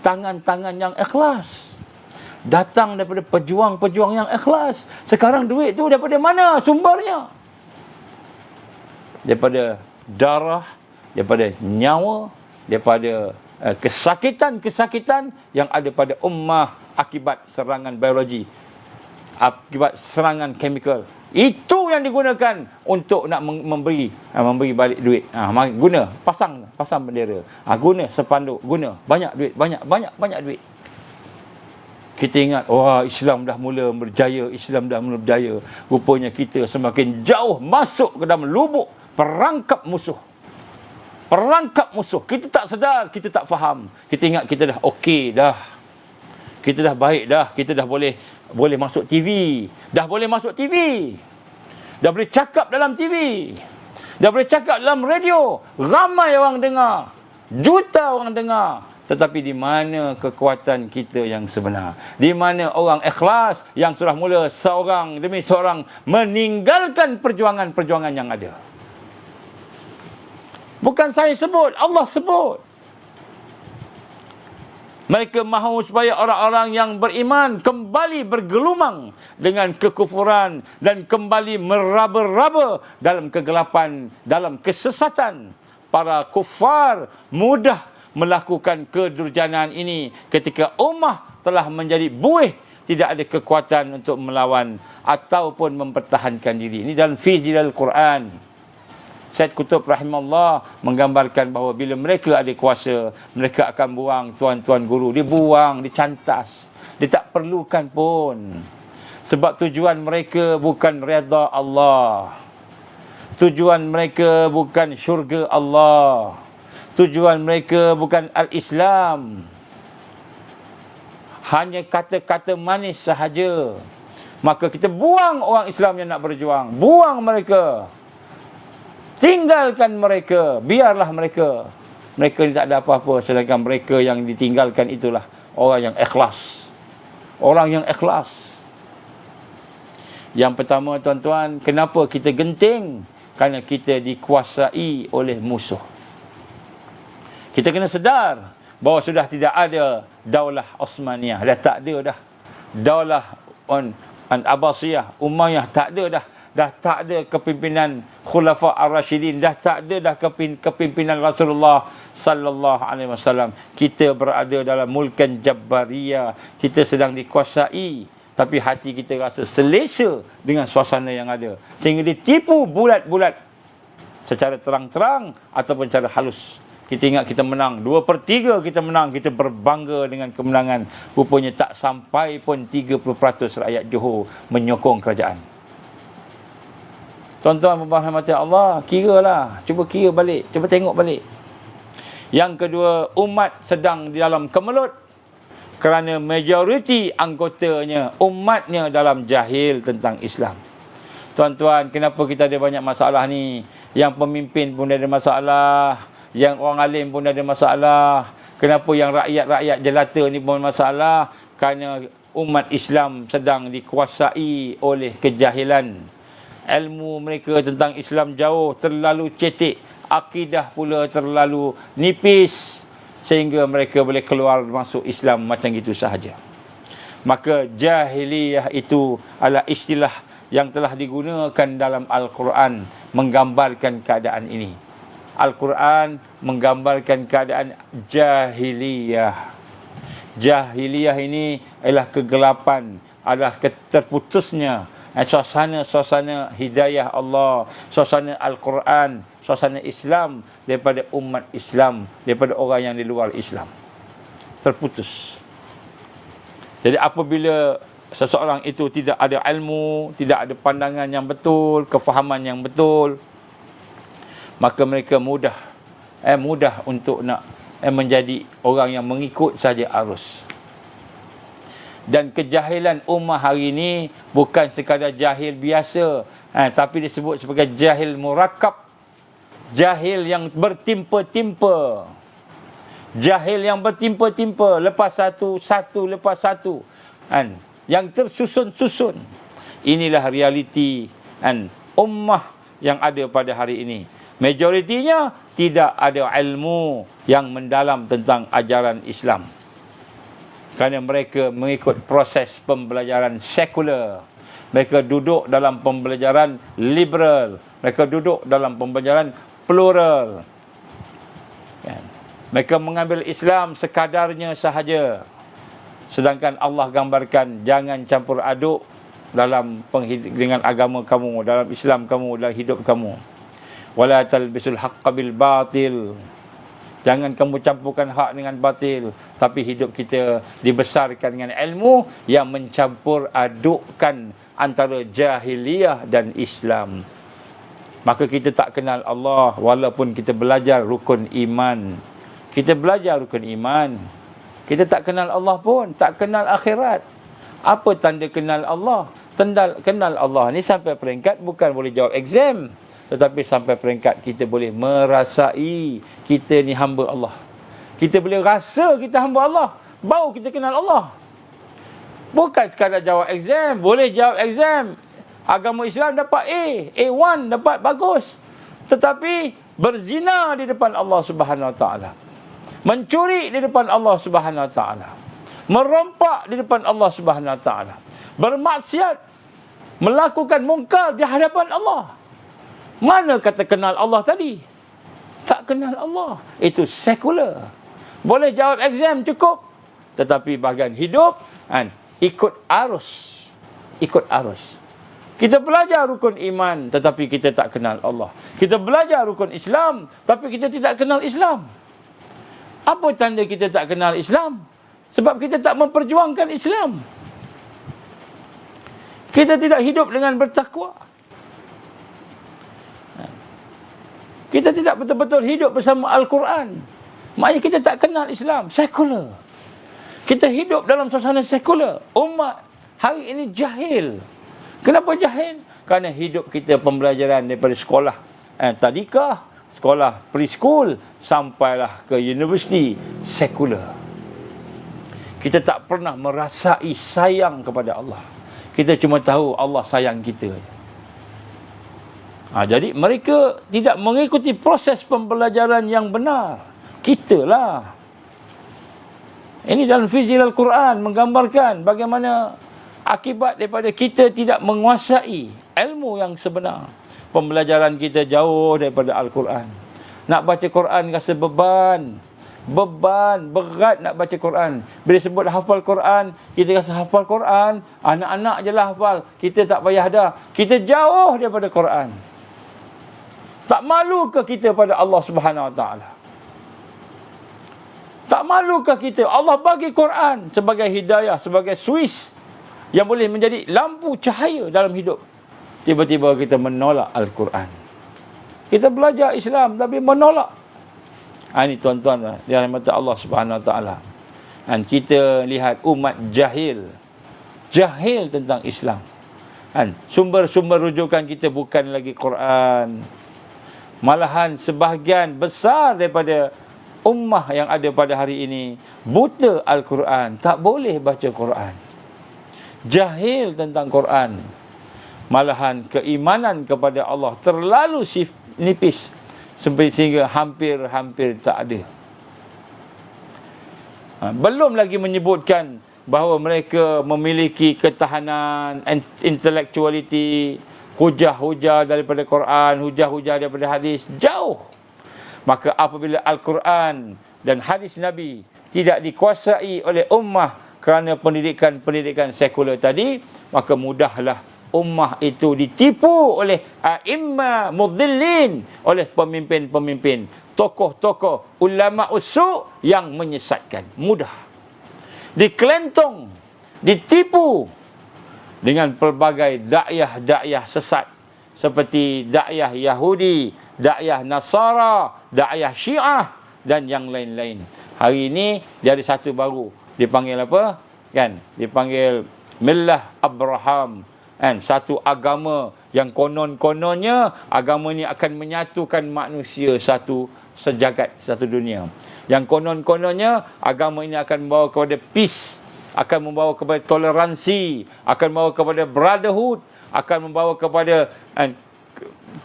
tangan-tangan yang ikhlas. Datang daripada pejuang-pejuang yang ikhlas. Sekarang duit tu daripada mana sumbernya? Daripada darah, daripada nyawa, daripada kesakitan-kesakitan yang ada pada ummah akibat serangan biologi, akibat serangan chemical. Itu yang digunakan untuk nak memberi balik duit. Guna pasang bendera. Guna sepanduk, guna banyak duit, banyak duit. Kita ingat, Islam dah mula berjaya, Islam dah mula berjaya. Rupanya kita semakin jauh masuk ke dalam lubuk perangkap musuh. Perangkap musuh. Kita tak sedar, kita tak faham. Kita ingat kita dah okey dah. Kita dah baik dah. Kita dah boleh masuk TV. Dah boleh masuk TV. Dah boleh cakap dalam TV. Dah boleh cakap dalam radio. Ramai orang dengar. Juta orang dengar. Tetapi di mana kekuatan kita yang sebenar? Di mana orang ikhlas yang sudah mula seorang demi seorang meninggalkan perjuangan-perjuangan yang ada? Bukan saya sebut, Allah sebut. Mereka mahu supaya orang-orang yang beriman kembali bergelumang dengan kekufuran dan kembali meraba-raba dalam kegelapan, dalam kesesatan. Para kufar mudah melakukan kedurjanaan ini ketika ummah telah menjadi buih, tidak ada kekuatan untuk melawan ataupun mempertahankan diri. Ini dalam fi zilal Quran. Syed Qutb rahimahullah menggambarkan bahawa bila mereka ada kuasa, mereka akan buang tuan-tuan guru. Dia buang, dicantas. Dia tak perlukan pun. Sebab tujuan mereka bukan redha Allah. Tujuan mereka bukan syurga Allah. Tujuan mereka bukan al-Islam. Hanya kata-kata manis sahaja. Maka kita buang orang Islam yang nak berjuang. Buang mereka. Tinggalkan mereka. Biarlah mereka. Mereka ni tak ada apa-apa. Sedangkan mereka yang ditinggalkan itulah orang yang ikhlas. Orang yang ikhlas. Yang pertama tuan-tuan, kenapa kita genting? Kerana kita dikuasai oleh musuh. Kita kena sedar bahawa sudah tidak ada Daulah Osmaniyah. Dah tak ada dah. Daulah Abbasiyah, Umayyah tak ada dah. Dah tak ada kepimpinan Khulafa Ar-Rasyidin. Dah tak ada dah kepimpinan Rasulullah sallallahu alaihi wasallam. Kita berada dalam mulkan Jabbariyah. Kita sedang dikuasai. Tapi hati kita rasa selesa dengan suasana yang ada. Sehingga ditipu bulat-bulat. Secara terang-terang ataupun secara halus. Kita ingat kita menang. 2/3 kita menang. Kita berbangga dengan kemenangan. Rupanya tak sampai pun 30% rakyat Johor menyokong kerajaan. Tuan-tuan berrahmati Allah, kiralah. Cuba kira balik. Cuba tengok balik. Yang kedua, umat sedang di dalam kemelut. Kerana majoriti anggotanya, umatnya dalam jahil tentang Islam. Tuan-tuan, kenapa kita ada banyak masalah ni? Yang pemimpin pun ada masalah. Yang orang alim pun ada masalah. Kenapa yang rakyat-rakyat jelata ni pun masalah? Kerana umat Islam sedang dikuasai oleh kejahilan. Ilmu mereka tentang Islam jauh, terlalu cetek. Akidah pula terlalu nipis. Sehingga mereka boleh keluar masuk Islam macam itu sahaja. Maka jahiliyah itu adalah istilah yang telah digunakan dalam Al-Quran menggambarkan keadaan ini. Al-Quran menggambarkan keadaan jahiliyah. Jahiliyah ini adalah kegelapan, adalah terputusnya suasana hidayah Allah, suasana Al-Quran, suasana Islam daripada umat Islam, daripada orang yang di luar Islam. Terputus. Jadi apabila seseorang itu tidak ada ilmu, tidak ada pandangan yang betul, kefahaman yang betul, maka mereka mudah untuk nak menjadi orang yang mengikut saja arus. Dan kejahilan ummah hari ini bukan sekadar jahil biasa, tapi disebut sebagai jahil murakab. Jahil yang bertimpa-timpa. Jahil yang bertimpa-timpa, lepas satu lepas satu, kan, yang tersusun-susun. Inilah realiti, kan, ummah yang ada pada hari ini. Majoritinya tidak ada ilmu yang mendalam tentang ajaran Islam, kerana mereka mengikut proses pembelajaran sekular. Mereka duduk dalam pembelajaran liberal. Mereka duduk dalam pembelajaran plural. Kan? Mereka mengambil Islam sekadarnya sahaja. Sedangkan Allah gambarkan, jangan campur aduk dengan agama kamu, dalam Islam kamu, dalam hidup kamu. Wala talbisul haqqa bil batil. Jangan kamu campurkan hak dengan batil. Tapi hidup kita dibesarkan dengan ilmu yang mencampur adukkan antara jahiliyah dan Islam. Maka kita tak kenal Allah walaupun kita belajar rukun iman. Kita belajar rukun iman. Kita tak kenal Allah pun, tak kenal akhirat. Apa tanda kenal Allah? Kenal Allah ni sampai peringkat bukan boleh jawab exam, tetapi sampai peringkat kita boleh merasai kita ni hamba Allah. Kita boleh rasa kita hamba Allah, baru kita kenal Allah. Bukan sekadar jawab exam. Boleh jawab exam, agama Islam dapat A1 dapat bagus, tetapi berzina di depan Allah Subhanahu Wa Taala, mencuri di depan Allah Subhanahu Wa Taala, merompak di depan Allah Subhanahu Wa Taala, bermaksiat, melakukan mungkar di hadapan Allah. Mana kata kenal Allah tadi? Tak kenal Allah. Itu sekular. Boleh jawab exam cukup, tetapi bahagian hidup, kan, ikut arus. Ikut arus. Kita belajar rukun iman, tetapi kita tak kenal Allah. Kita belajar rukun Islam, tapi kita tidak kenal Islam. Apa tanda kita tak kenal Islam? Sebab kita tak memperjuangkan Islam. Kita tidak hidup dengan bertakwa. Kita tidak betul-betul hidup bersama Al-Quran. Maknanya kita tak kenal Islam. Sekular. Kita hidup dalam suasana sekular. Umat hari ini jahil. Kenapa jahil? Kerana hidup kita pembelajaran daripada sekolah tadikah, sekolah preschool, sampailah ke universiti sekular. Kita tak pernah merasai sayang kepada Allah. Kita cuma tahu Allah sayang kita. Jadi mereka tidak mengikuti proses pembelajaran yang benar. Kitalah. Ini dalam Fizil Al-Quran menggambarkan bagaimana akibat daripada kita tidak menguasai ilmu yang sebenar. Pembelajaran kita jauh daripada Al-Quran. Nak baca Quran rasa beban. Berat nak baca Quran. Bila sebut hafal Quran, kita rasa hafal Quran, anak-anak je lah hafal. Kita tak payah dah. Kita jauh daripada Quran. Tak malu ke kita pada Allah Subhanahu Wa Taala? Tak malu ke kita? Allah bagi Quran sebagai hidayah, sebagai suis yang boleh menjadi lampu cahaya dalam hidup. Tiba-tiba kita menolak Al-Quran. Kita belajar Islam tapi menolak. Ini tuan-tuan, di rahmat Allah Subhanahu Wa Taala. Dan kita lihat umat jahil. Jahil tentang Islam. Sumber-sumber rujukan kita bukan lagi Quran. Malahan sebahagian besar daripada ummah yang ada pada hari ini buta Al-Quran, tak boleh baca Quran. Jahil tentang Quran. Malahan keimanan kepada Allah terlalu nipis sehingga hampir tak ada. Belum lagi menyebutkan bahawa mereka memiliki ketahanan intellectuality, hujah-hujah daripada Quran, hujah-hujah daripada hadis, jauh. Maka apabila Al-Quran dan hadis Nabi tidak dikuasai oleh ummah kerana pendidikan sekular tadi, maka mudahlah ummah itu ditipu oleh a'imma mudhillin, oleh pemimpin-pemimpin, tokoh-tokoh ulama usu' yang menyesatkan. Mudah dikelentong, ditipu dengan pelbagai dakwah sesat seperti dakwah Yahudi, dakwah Nasara, dakwah Syiah dan yang lain-lain. Hari ini dia ada satu baru, dipanggil apa? Dipanggil Millah Abraham. Satu agama Yang konon-kononnya agama ni akan menyatukan manusia satu sejagat, satu dunia. Yang konon-kononnya agama ini akan membawa kepada peace, akan membawa kepada toleransi, akan membawa kepada brotherhood, akan membawa kepada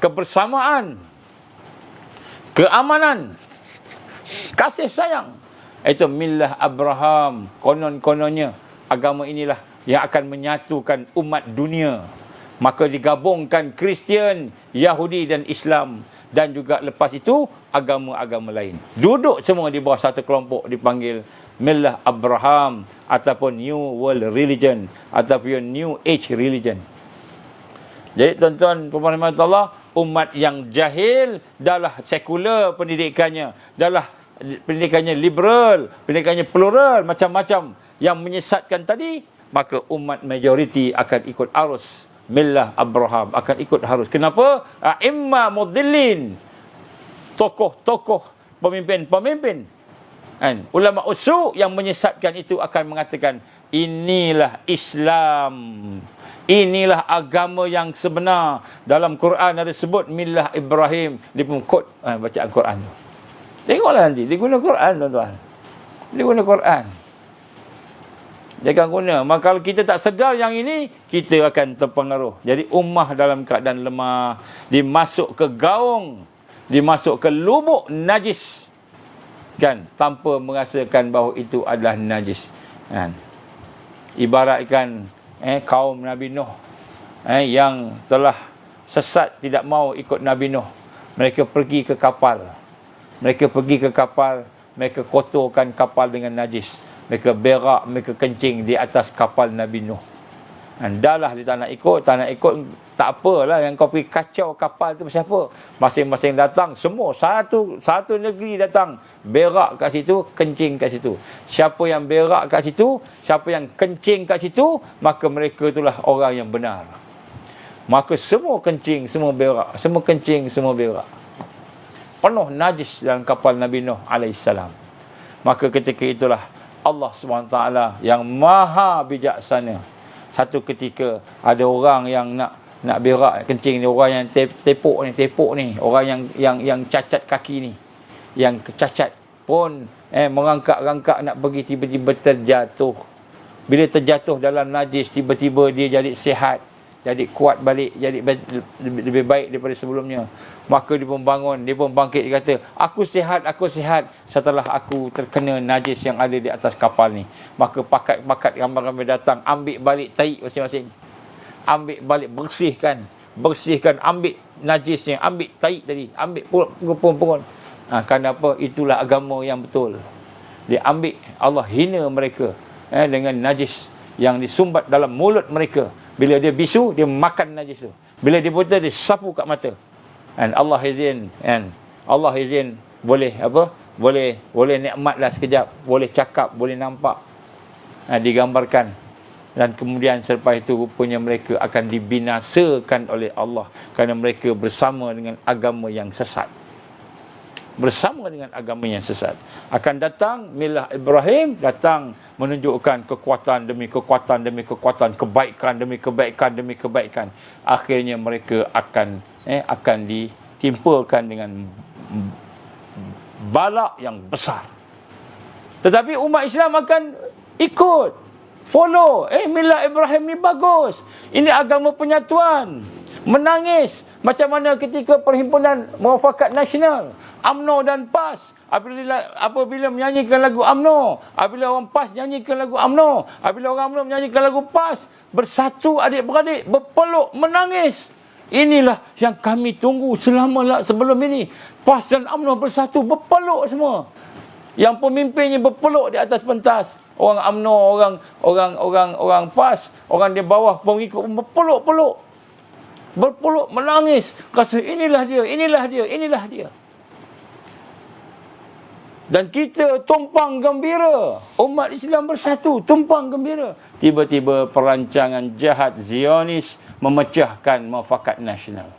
kebersamaan, keamanan, kasih sayang. Itu millah Abraham. Konon-kononnya agama inilah yang akan menyatukan umat dunia. Maka digabungkan Kristian, Yahudi dan Islam. Dan juga lepas itu agama-agama lain. Duduk semua di bawah satu kelompok dipanggil millah Abraham ataupun New World Religion ataupun New Age Religion. Jadi tuan-tuan pemerintah Allah, umat yang jahil dahlah sekular pendidikannya, dahlah pendidikannya liberal, pendidikannya plural, macam-macam yang menyesatkan tadi, maka umat majoriti akan ikut arus millah Abraham, akan ikut harus. Kenapa? A'imma mudhillin, tokoh-tokoh, pemimpin-pemimpin, ulama usul yang menyesatkan itu akan mengatakan inilah Islam, inilah agama yang sebenar. Dalam Quran ada sebut millah Ibrahim. Dia pun quote bacaan Quran tu. Tengoklah nanti, dia guna Quran tuan-tuan. Dia guna Quran. Jangan guna. Maka kalau kita tak sedar yang ini, kita akan terpengaruh. Jadi ummah dalam keadaan lemah, dimasuk ke gaung, dimasuk ke lubuk najis, kan, tanpa merasakan bahawa itu adalah najis, kan. Ibaratkan kaum Nabi Nuh yang telah sesat, tidak mau ikut Nabi Nuh. Mereka pergi ke kapal. Mereka kotorkan kapal dengan najis. Mereka berak, mereka kencing di atas kapal Nabi Nuh. Dah lah dia tak nak ikut, tak apalah, yang kau pergi kacau kapal tu pasal apa? Masing-masing datang, semua satu negeri datang, berak kat situ, kencing kat situ. Siapa yang berak kat situ, siapa yang kencing kat situ, maka mereka itulah orang yang benar. Maka semua kencing, semua berak, semua kencing, semua berak. Penuh najis dalam kapal Nabi Nuh alaihissalam. Maka ketika itulah Allah SWT yang maha bijaksana. Satu ketika ada orang yang nak berak, kencing ni, orang yang tepuk ni, orang yang cacat kaki ni, yang cacat pun merangkak-rangkak nak pergi, tiba-tiba terjatuh. Bila terjatuh dalam najis, tiba-tiba dia jadi sihat, jadi kuat balik, jadi lebih baik daripada sebelumnya. Maka dia pun bangun, dia pun bangkit, dia kata, aku sihat setelah aku terkena najis yang ada di atas kapal ni. Maka pakat-pakat ramai-ramai datang, ambil balik tahi masing-masing. Ambil balik, bersihkan, ambil najisnya, ambil tahi tadi, ambil purun-purun. Kenapa? Itulah agama yang betul. Dia ambil, Allah hina mereka dengan najis yang disumbat dalam mulut mereka. Bila dia bisu, dia makan najis tu. Bila dia buta, dia sapu kat mata. Allah izin boleh boleh nikmatlah sekejap, boleh cakap, boleh nampak, digambarkan. Dan kemudian selepas itu rupanya mereka akan dibinasakan oleh Allah kerana mereka bersama dengan agama yang sesat. Akan datang millah Ibrahim, datang menunjukkan kekuatan demi kekuatan, kebaikan demi kebaikan. Akhirnya mereka akan ditimpulkan dengan bala yang besar. Tetapi umat Islam akan ikut, follow. Millah Ibrahim ni bagus, ini agama penyatuan. Menangis macam mana ketika Perhimpunan Muafakat Nasional, UMNO dan PAS, apabila menyanyikan lagu UMNO, apabila orang PAS nyanyikan lagu UMNO, apabila orang UMNO menyanyikan lagu PAS, bersatu adik-beradik, berpeluk, menangis. Inilah yang kami tunggu sebelum ini. PAS dan UMNO bersatu, berpeluk semua. Yang pemimpinnya berpeluk di atas pentas. Orang UMNO, orang PAS, orang di bawah pengikut berpeluk-peluk. Berpeluk, menangis, rasa inilah dia. Dan kita tumpang gembira, umat Islam bersatu, tumpang gembira. Tiba-tiba perancangan jahat Zionis memecahkan Muafakat Nasional.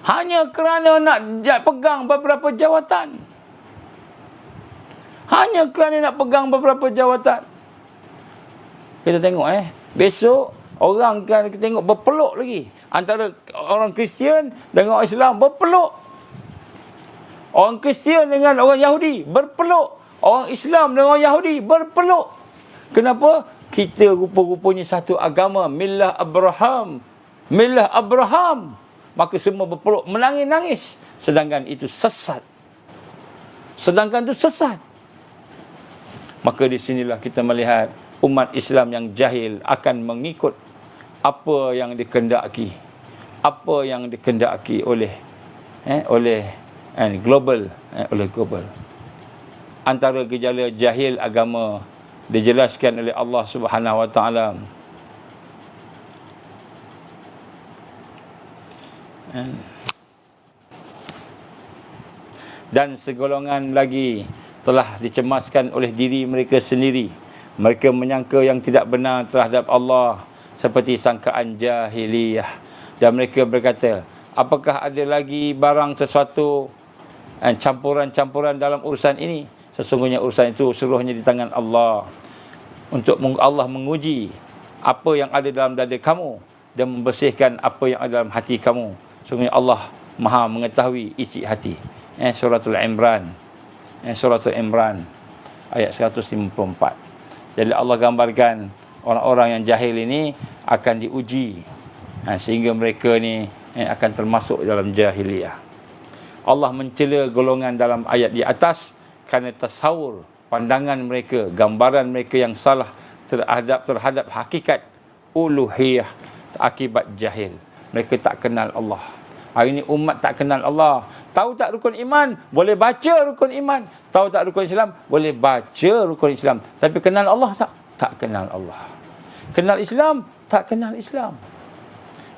Hanya kerana nak pegang beberapa jawatan. Kita tengok besok orang kan kita tengok berpeluk lagi. Antara orang Kristian dengan orang Islam berpeluk. Orang Kristian dengan orang Yahudi berpeluk. Orang Islam dengan orang Yahudi berpeluk. Kenapa? Kita rupa-rupanya satu agama. Millah Abraham. Millah Abraham. Maka semua berpeluk menangis-nangis. Sedangkan itu sesat. Maka di sinilah kita melihat umat Islam yang jahil akan mengikut apa yang dikehendaki. Apa yang dikehendaki oleh global. Antara gejala jahil agama dijelaskan oleh Allah Subhanahu wa taala. Dan segolongan lagi telah dicemaskan oleh diri mereka sendiri. Mereka menyangka yang tidak benar terhadap Allah seperti sangkaan jahiliyah. Dan mereka berkata, apakah ada lagi barang sesuatu campuran-campuran dalam urusan ini? Sesungguhnya urusan itu seluruhnya di tangan Allah. Untuk Allah menguji apa yang ada dalam dada kamu dan membersihkan apa yang ada dalam hati kamu. Sesungguhnya Allah Maha mengetahui isi hati. Suratul Imran. Suratul Imran ayat 154. Jadi Allah gambarkan orang-orang yang jahil ini akan diuji sehingga mereka ni akan termasuk dalam jahiliyah. Allah mencela golongan dalam ayat di atas kerana tasawur, pandangan mereka, gambaran mereka yang salah terhadap hakikat uluhiyah akibat jahil. Mereka tak kenal Allah. Hari ini umat tak kenal Allah. Tahu tak rukun iman? Boleh baca rukun iman. Tahu tak rukun Islam? Boleh baca rukun Islam. Tapi kenal Allah tak? Tak kenal Allah. Kenal Islam? Tak kenal Islam.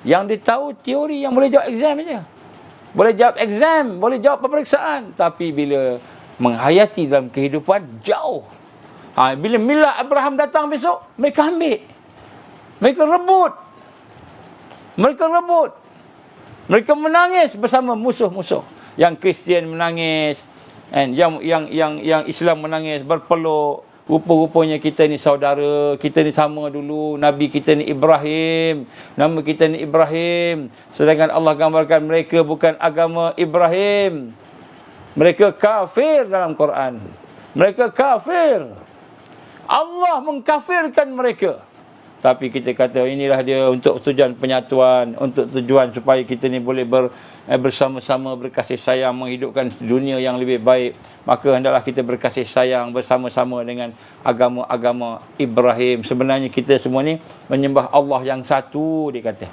Yang dia tahu teori yang boleh jawab exam saja. Boleh jawab exam, boleh jawab peperiksaan. Tapi bila menghayati dalam kehidupan, jauh. Bila millah Abraham datang besok, mereka ambil. Mereka rebut. Mereka menangis bersama musuh-musuh. Yang Kristian menangis, yang Islam menangis, berpeluk. Rupa-rupanya kita ni saudara, kita ni sama dulu. Nabi kita ni Ibrahim, nama kita ni Ibrahim. Sedangkan Allah gambarkan mereka bukan agama Ibrahim. Mereka kafir dalam Quran. Mereka kafir. Allah mengkafirkan mereka. Tapi kita kata inilah dia untuk tujuan penyatuan, untuk tujuan supaya kita ni boleh bersama-sama berkasih sayang menghidupkan dunia yang lebih baik. Maka hendaklah kita berkasih sayang bersama-sama dengan agama-agama Ibrahim. Sebenarnya kita semua ni menyembah Allah yang satu, dia kata.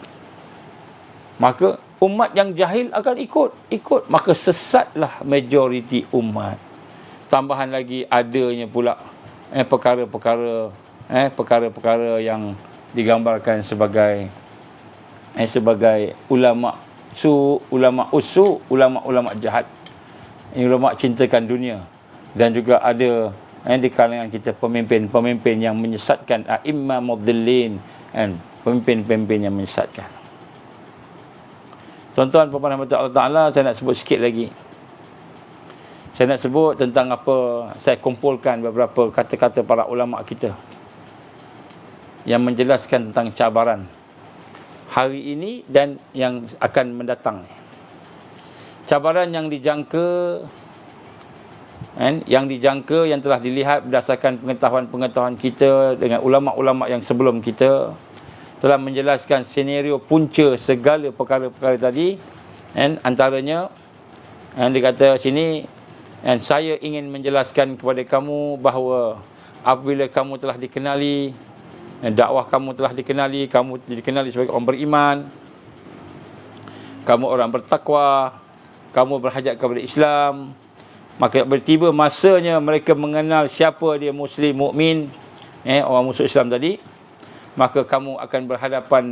Maka umat yang jahil akan ikut. Maka sesatlah majoriti umat. Tambahan lagi adanya pula perkara-perkara yang digambarkan sebagai ulama ulama jahat. Ini ulama cintakan dunia. Dan juga ada di kalangan kita pemimpin yang menyesatkan, a'imma mudhillin, pemimpin-pemimpin yang menyesatkan. Tuan-tuan puan-puan Allah Ta'ala, saya nak sebut sikit lagi. Saya nak sebut tentang apa, saya kumpulkan beberapa kata-kata para ulama kita yang menjelaskan tentang cabaran hari ini dan yang akan mendatang. Cabaran yang dijangka, yang telah dilihat berdasarkan pengetahuan-pengetahuan kita dengan ulama-ulama yang sebelum kita, telah menjelaskan senario punca segala perkara-perkara tadi. Antaranya dia kata sini, saya ingin menjelaskan kepada kamu bahawa apabila kamu telah dikenali, dakwah kamu telah dikenali, kamu dikenali sebagai orang beriman, kamu orang bertakwa, kamu berhajat kepada Islam, maka bertiba masanya mereka mengenal siapa dia muslim, mukmin, orang musuh Islam tadi, maka kamu akan berhadapan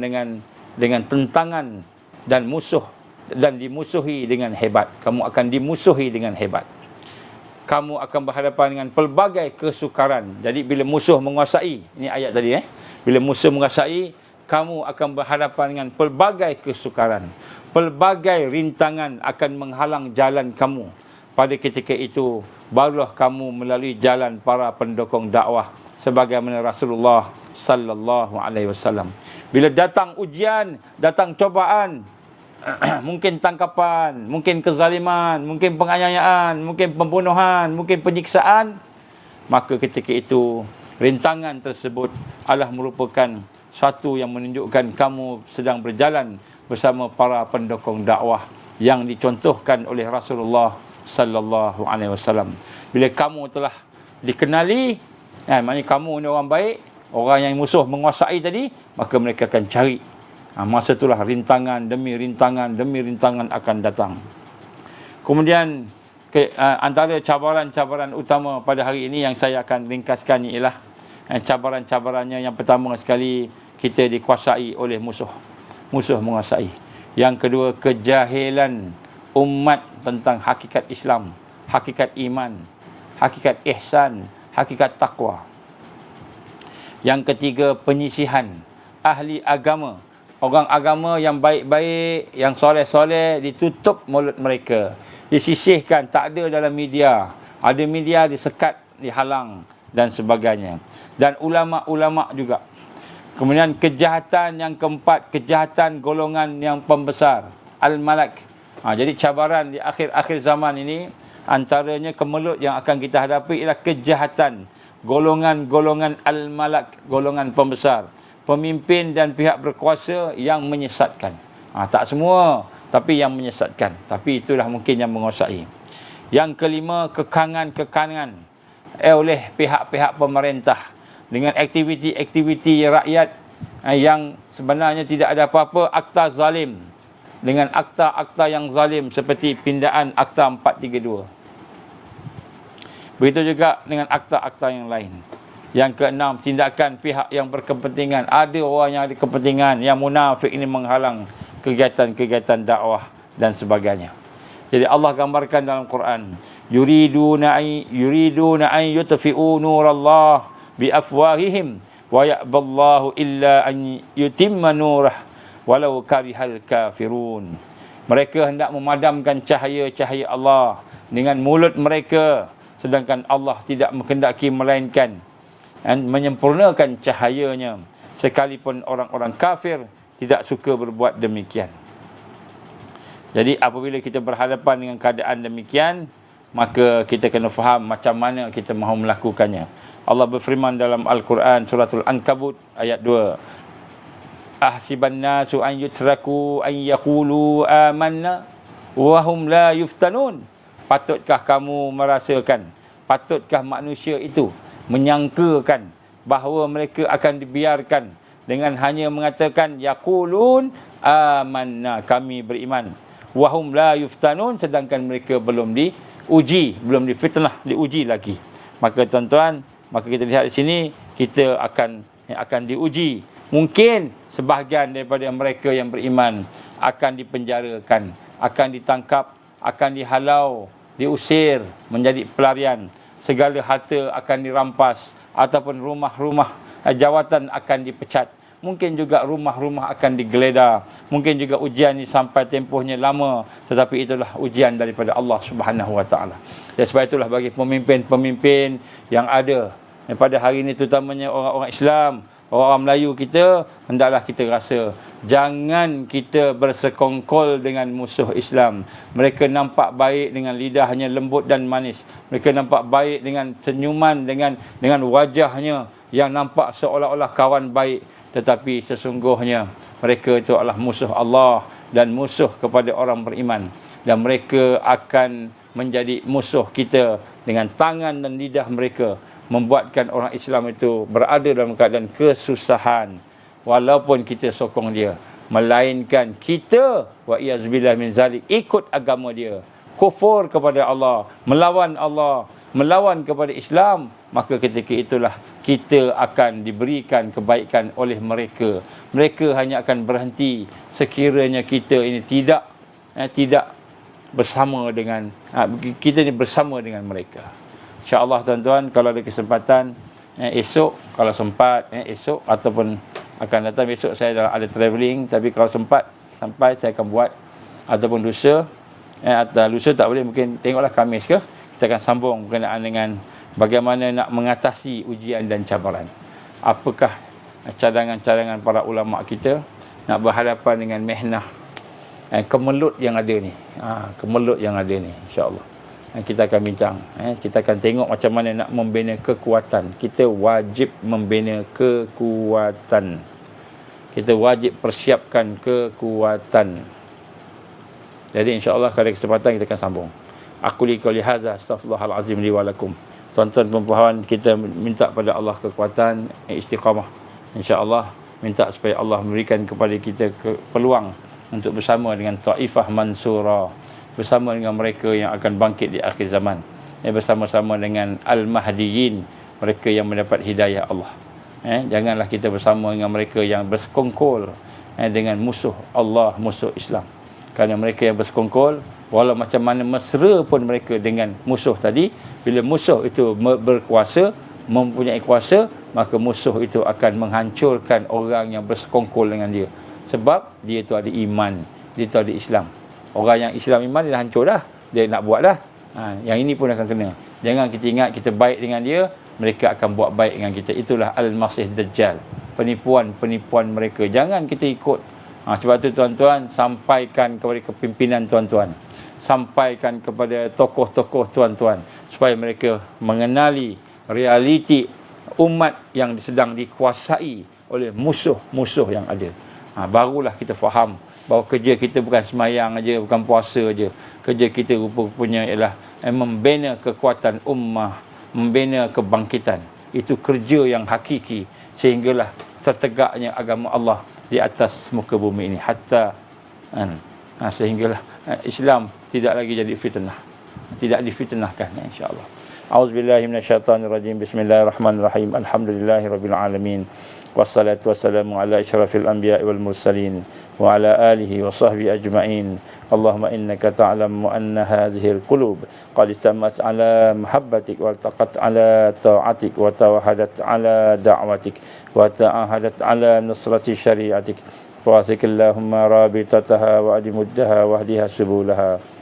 dengan tentangan dan musuh, dan dimusuhi dengan hebat. Kamu akan dimusuhi dengan hebat. Kamu akan berhadapan dengan pelbagai kesukaran. Jadi bila musuh menguasai, ini ayat tadi, bila musuh menguasai, kamu akan berhadapan dengan pelbagai kesukaran. Pelbagai rintangan akan menghalang jalan kamu. Pada ketika itu, barulah kamu melalui jalan para pendukung dakwah sebagaimana Rasulullah sallallahu alaihi wasallam. Bila datang ujian, datang cobaan, mungkin tangkapan, mungkin kezaliman, mungkin penganiayaan, mungkin pembunuhan, mungkin penyiksaan, maka ketika itu rintangan tersebut adalah merupakan satu yang menunjukkan kamu sedang berjalan bersama para pendukung dakwah yang dicontohkan oleh Rasulullah sallallahu alaihi wasallam. Bila kamu telah dikenali, maknanya kamu ni orang baik, orang yang musuh menguasai tadi, maka mereka akan cari. Masa itulah rintangan demi rintangan akan datang. Kemudian antara cabaran-cabaran utama pada hari ini yang saya akan ringkaskan ialah cabaran-cabarannya. Yang pertama sekali, kita dikuasai oleh musuh menguasai. Yang kedua, kejahilan umat tentang hakikat Islam, hakikat iman, hakikat ihsan, hakikat takwa. Yang ketiga, penyisihan ahli agama, orang agama yang baik-baik, yang soleh-soleh, ditutup mulut mereka, disisihkan, tak ada dalam media. Ada media disekat, dihalang dan sebagainya. Dan ulama-ulama juga. Kemudian kejahatan yang keempat, kejahatan golongan yang pembesar, al-malak. Jadi cabaran di akhir-akhir zaman ini, antaranya kemelut yang akan kita hadapi ialah kejahatan golongan-golongan al-malak, golongan pembesar, pemimpin dan pihak berkuasa yang menyesatkan. Tak semua, tapi yang menyesatkan. Tapi itulah mungkin yang menguasai. Yang kelima, kekangan-kekangan oleh pihak-pihak pemerintah dengan aktiviti-aktiviti rakyat yang sebenarnya tidak ada apa-apa, akta zalim, dengan akta-akta yang zalim seperti pindaan akta 432. Begitu juga dengan akta-akta yang lain. Yang keenam, tindakan pihak yang berkepentingan. Ada orang yang ada kepentingan, yang munafik ini menghalang kegiatan-kegiatan dakwah dan sebagainya. Jadi Allah gambarkan dalam Quran, yuriduna an yutfi'u nurallah bi afwahihim wa ya'ballahu illa an yutimma nurah walau karihal kafirun. Mereka hendak memadamkan cahaya-cahaya Allah dengan mulut mereka, sedangkan Allah tidak menghendaki melainkan dan menyempurnakan cahayanya, sekalipun orang-orang kafir tidak suka berbuat demikian. Jadi apabila kita berhadapan dengan keadaan demikian, maka kita kena faham macam mana kita mahu melakukannya. Allah berfirman dalam Al-Quran suratul Ankabut ayat 2. Ahsiban nasu an yutraku an yaqulu amanna wa hum la yuftanun. Patutkah kamu merasakan, patutkah manusia itu menyangkakan bahawa mereka akan dibiarkan dengan hanya mengatakan yaqulun amanna, kami beriman, wa hum la yuftanun, sedangkan mereka belum diuji, belum difitnah, diuji lagi. Maka tuan-tuan, maka kita lihat di sini, kita akan diuji. Mungkin sebahagian daripada mereka yang beriman akan dipenjarakan, akan ditangkap, akan dihalau, diusir, menjadi pelarian. Segala harta akan dirampas, ataupun rumah-rumah jawatan akan dipecat. Mungkin juga rumah-rumah akan digeledah. Mungkin juga ujian ini sampai tempohnya lama, tetapi itulah ujian daripada Allah Subhanahu Wa Taala. Dan sebab itulah bagi pemimpin-pemimpin yang ada pada hari ini, terutamanya orang-orang Islam, orang Melayu kita, hendaklah kita rasa jangan kita bersekongkol dengan musuh Islam. Mereka nampak baik dengan lidahnya lembut dan manis. Mereka nampak baik dengan senyuman, dengan wajahnya yang nampak seolah-olah kawan baik. Tetapi sesungguhnya mereka itu adalah musuh Allah dan musuh kepada orang beriman. Dan mereka akan menjadi musuh kita dengan tangan dan lidah mereka, membuatkan orang Islam itu berada dalam keadaan kesusahan walaupun kita sokong dia, melainkan kita wa iyazbillah min zalik, ikut agama dia, kufur kepada Allah, melawan kepada Islam, maka ketika itulah kita akan diberikan kebaikan oleh mereka. Mereka hanya akan berhenti sekiranya kita ini tidak bersama dengan kita ni bersama dengan mereka. InsyaAllah tuan-tuan, kalau ada kesempatan esok, kalau sempat esok ataupun akan datang besok, saya ada travelling, tapi kalau sempat sampai saya akan buat, ataupun lusa atau lusa tak boleh, mungkin tengoklah Khamis ke, kita akan sambung berkenaan dengan bagaimana nak mengatasi ujian dan cabaran. Apakah cadangan-cadangan para ulama kita nak berhadapan dengan mehnah kemelut yang ada ni. Kemelut yang ada ni, insya-Allah. Kita akan bincang. Kita akan tengok macam mana nak membina kekuatan. Kita wajib membina kekuatan. Kita wajib persiapkan kekuatan. Jadi insya-Allah pada kesempatan kita akan sambung. Aku li qouli hadza astaghfirullahalazim li wa lakum. Tuan-tuan dan puan, kita minta pada Allah kekuatan, istiqamah. Insya-Allah minta supaya Allah memberikan kepada kita peluang untuk bersama dengan Taifah Mansurah, bersama dengan mereka yang akan bangkit di akhir zaman, bersama-sama dengan Al-Mahdiyin, mereka yang mendapat hidayah Allah. Janganlah kita bersama dengan mereka yang bersekongkol dengan musuh Allah, musuh Islam. Kerana mereka yang bersekongkol, walau macam mana mesra pun mereka dengan musuh tadi, bila musuh itu berkuasa, mempunyai kuasa, maka musuh itu akan menghancurkan orang yang bersekongkol dengan dia. Sebab dia tu ada iman, dia tu ada Islam. Orang yang Islam iman dia dah hancur dah, dia nak buat dah. Yang ini pun akan kena. Jangan kita ingat kita baik dengan dia, mereka akan buat baik dengan kita. Itulah Al-Masih Dajjal, penipuan-penipuan mereka. Jangan kita ikut. Sebab tu tuan-tuan, sampaikan kepada kepimpinan tuan-tuan, sampaikan kepada tokoh-tokoh tuan-tuan, supaya mereka mengenali realiti umat yang sedang dikuasai oleh musuh-musuh yang ada. Barulah kita faham bahawa kerja kita bukan semayang aja, bukan puasa aja. Kerja kita rupa-rupanya ialah membina kekuatan ummah, membina kebangkitan. Itu kerja yang hakiki, sehinggalah tertegaknya agama Allah di atas muka bumi ini, hatta sehinggalah Islam tidak lagi jadi fitnah, tidak difitnahkan, insya-Allah. A'udzubillahi minasyaitonirrajim. Bismillahirrahmanirrahim. Alhamdulillahirabbil alamin. Wassalatu wassalamu ala asyrafil anbiya'i wal mursalin wa ala alihi wa sahbihi ajma'in. Allahumma innaka ta'lamu anna hadhihi al-qulub qad istammat ala mahabbatik wa taqat ala ta'atik wa tawahadat ala da'watik wa ta'ahadat ala nusrati syari'atik. Wa asikillahumma rabitataha wa adimuddaha wa ahdiha subulaha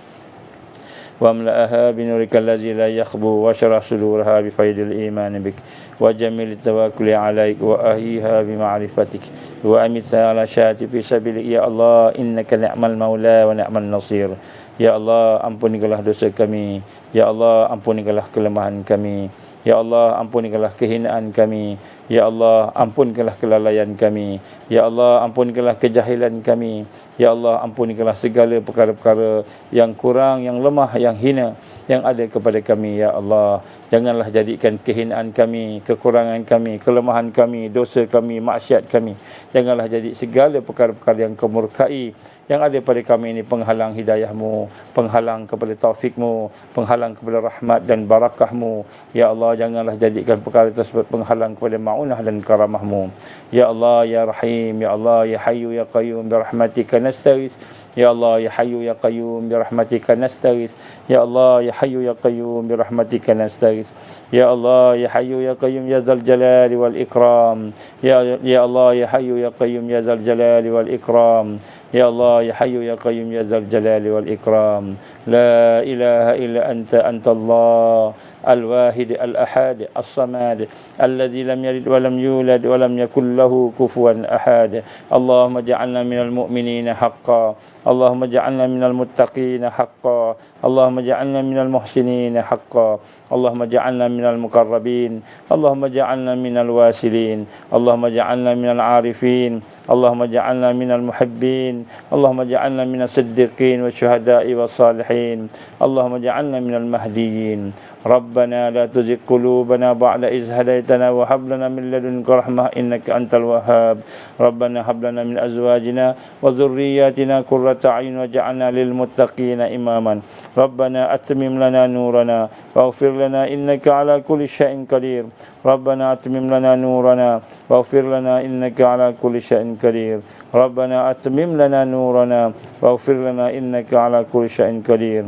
واملأها بنورك الذي لا يخبو واشرح صدورها بفيض الإيمان بك وجميل التوكل عليك وأهيها بمعرفتك وأمتها على شهادة في سبيلك يا الله إنك نعم المولى ونعم النصير. Ya Allah, ampunikanlah dosa kami. Ya Allah, ampunikanlah kelemahan kami. Ya Allah, ampunikanlah kehinaan kami. Ya Allah, ampunkanlah kelalaian kami. Ya Allah, ampunkanlah kejahilan kami. Ya Allah, ampunikanlah segala perkara-perkara yang kurang, yang lemah, yang hina yang ada kepada kami. Ya Allah, janganlah jadikan kehinaan kami, kekurangan kami, kelemahan kami, dosa kami, maksiat kami, janganlah jadi segala perkara-perkara yang kau murkai yang ada pada kami ini penghalang hidayahmu, penghalang kepada taufikmu, penghalang kepada rahmat dan barakahmu. Ya Allah, janganlah jadikan perkara tersebut penghalang kepada ma'unah dan karamahmu. Ya Allah, ya Rahim, ya Allah, ya Hayyu, ya Qayyum, birahmatika nastaghis. Ya Allah, ya Hayyu, ya Qayyum, birahmatika nastaghis. Ya Allah, ya Hayyu, ya Qayyum, birahmatika nastaghis. Ya Allah, ya Hayyu, ya Qayyum, ya Dzal Jalali wal Ikram. Ya Allah, ya Hayyu, ya Qayyum, ya Dzal Jalali wal Ikram. Ya Allah, ya Hayyu, ya Qayyum, ya Dzal Jalali wal Ikram. La ilaha illa anta Allah al-wahid al-ahad as-samad alladhi lam yalid wa lam yulad wa lam yakul lahu kufuwan ahad. Allahumma ja'alna minal mu'minina haqqan. Allahumma ja'alna minal muttaqina haqqan. Allahumma ja'alna minal muhsinina haqqan. Allahumma ja'alna minal muqarrabin. Allahumma ja'alna minal wasilin. Allahumma ja'alna minal arifin. Allahumma ja'alna minal muhibbin. Allahumma ja'alna minas siddiqin wa syuhada'i wa salihin. Allahumma ja'alna minal mahdiyin. ربنا لا تزغ قلوبنا بعد إذ هديتنا وهب لنا من لدنك رحمة إنك أنت الوهاب. ربنا هب لنا من أزواجنا وذرياتنا قرة أعين واجعلنا للمتقين إماما. ربنا أتمم لنا نورنا واغفر لنا إنك على كل شيء قدير. ربنا أتمم لنا نورنا واغفر لنا إنك على كل شيء قدير. ربنا أتمم لنا نورنا واغفر لنا إنك على كل شيء قدير.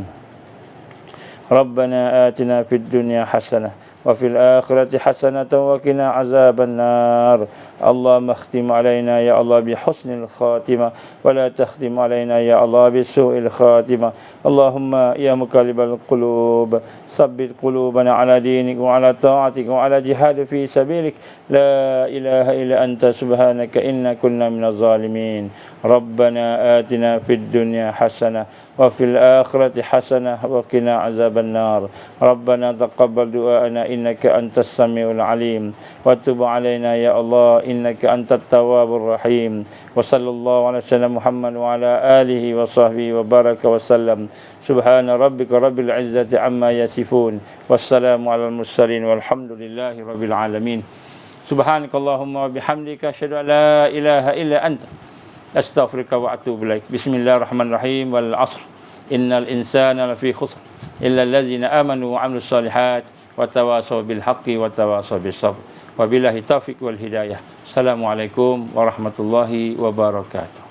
ربنا آتنا في الدنيا حسنة وفي الآخرة حسنة وقنا عذاب النار. اللهم اختم علينا يا الله بحسن الخاتمة ولا تختم علينا يا الله بسوء الخاتمة. اللهم يا مقلب القلوب ثبت قلوبنا على دينك وعلى طاعتك وعلى جهاد في سبيلك. لا إله إلا أنت سبحانك إنا كنا من الظالمين. ربنا آتنا في الدنيا حسنة وفي الآخرة حسنة وقنا عذاب النار. ربنا تقبل دعاءنا إنك أنت السميع العليم وتب علينا يا الله إنك أنت التواب الرحيم. وصلى الله على سيدنا محمد وعلى آله وصحبه وبارك وسلم. سبحان ربك رب العزة عما يصفون والسلام على المرسلين والحمد لله رب العالمين. سبحانك اللهم وبحمدك أشهد أن لا إله إلا أنت أستغفرك وأتوب إليك. بسم الله الرحمن الرحيم. والعصر إن الإنسان لفي خسر إلا الذين آمنوا وعملوا الصالحات وتواصوا بالحق وتواصوا بالصبر. وبالله التوفيق والهداية. السلام عليكم ورحمة الله وبركاته.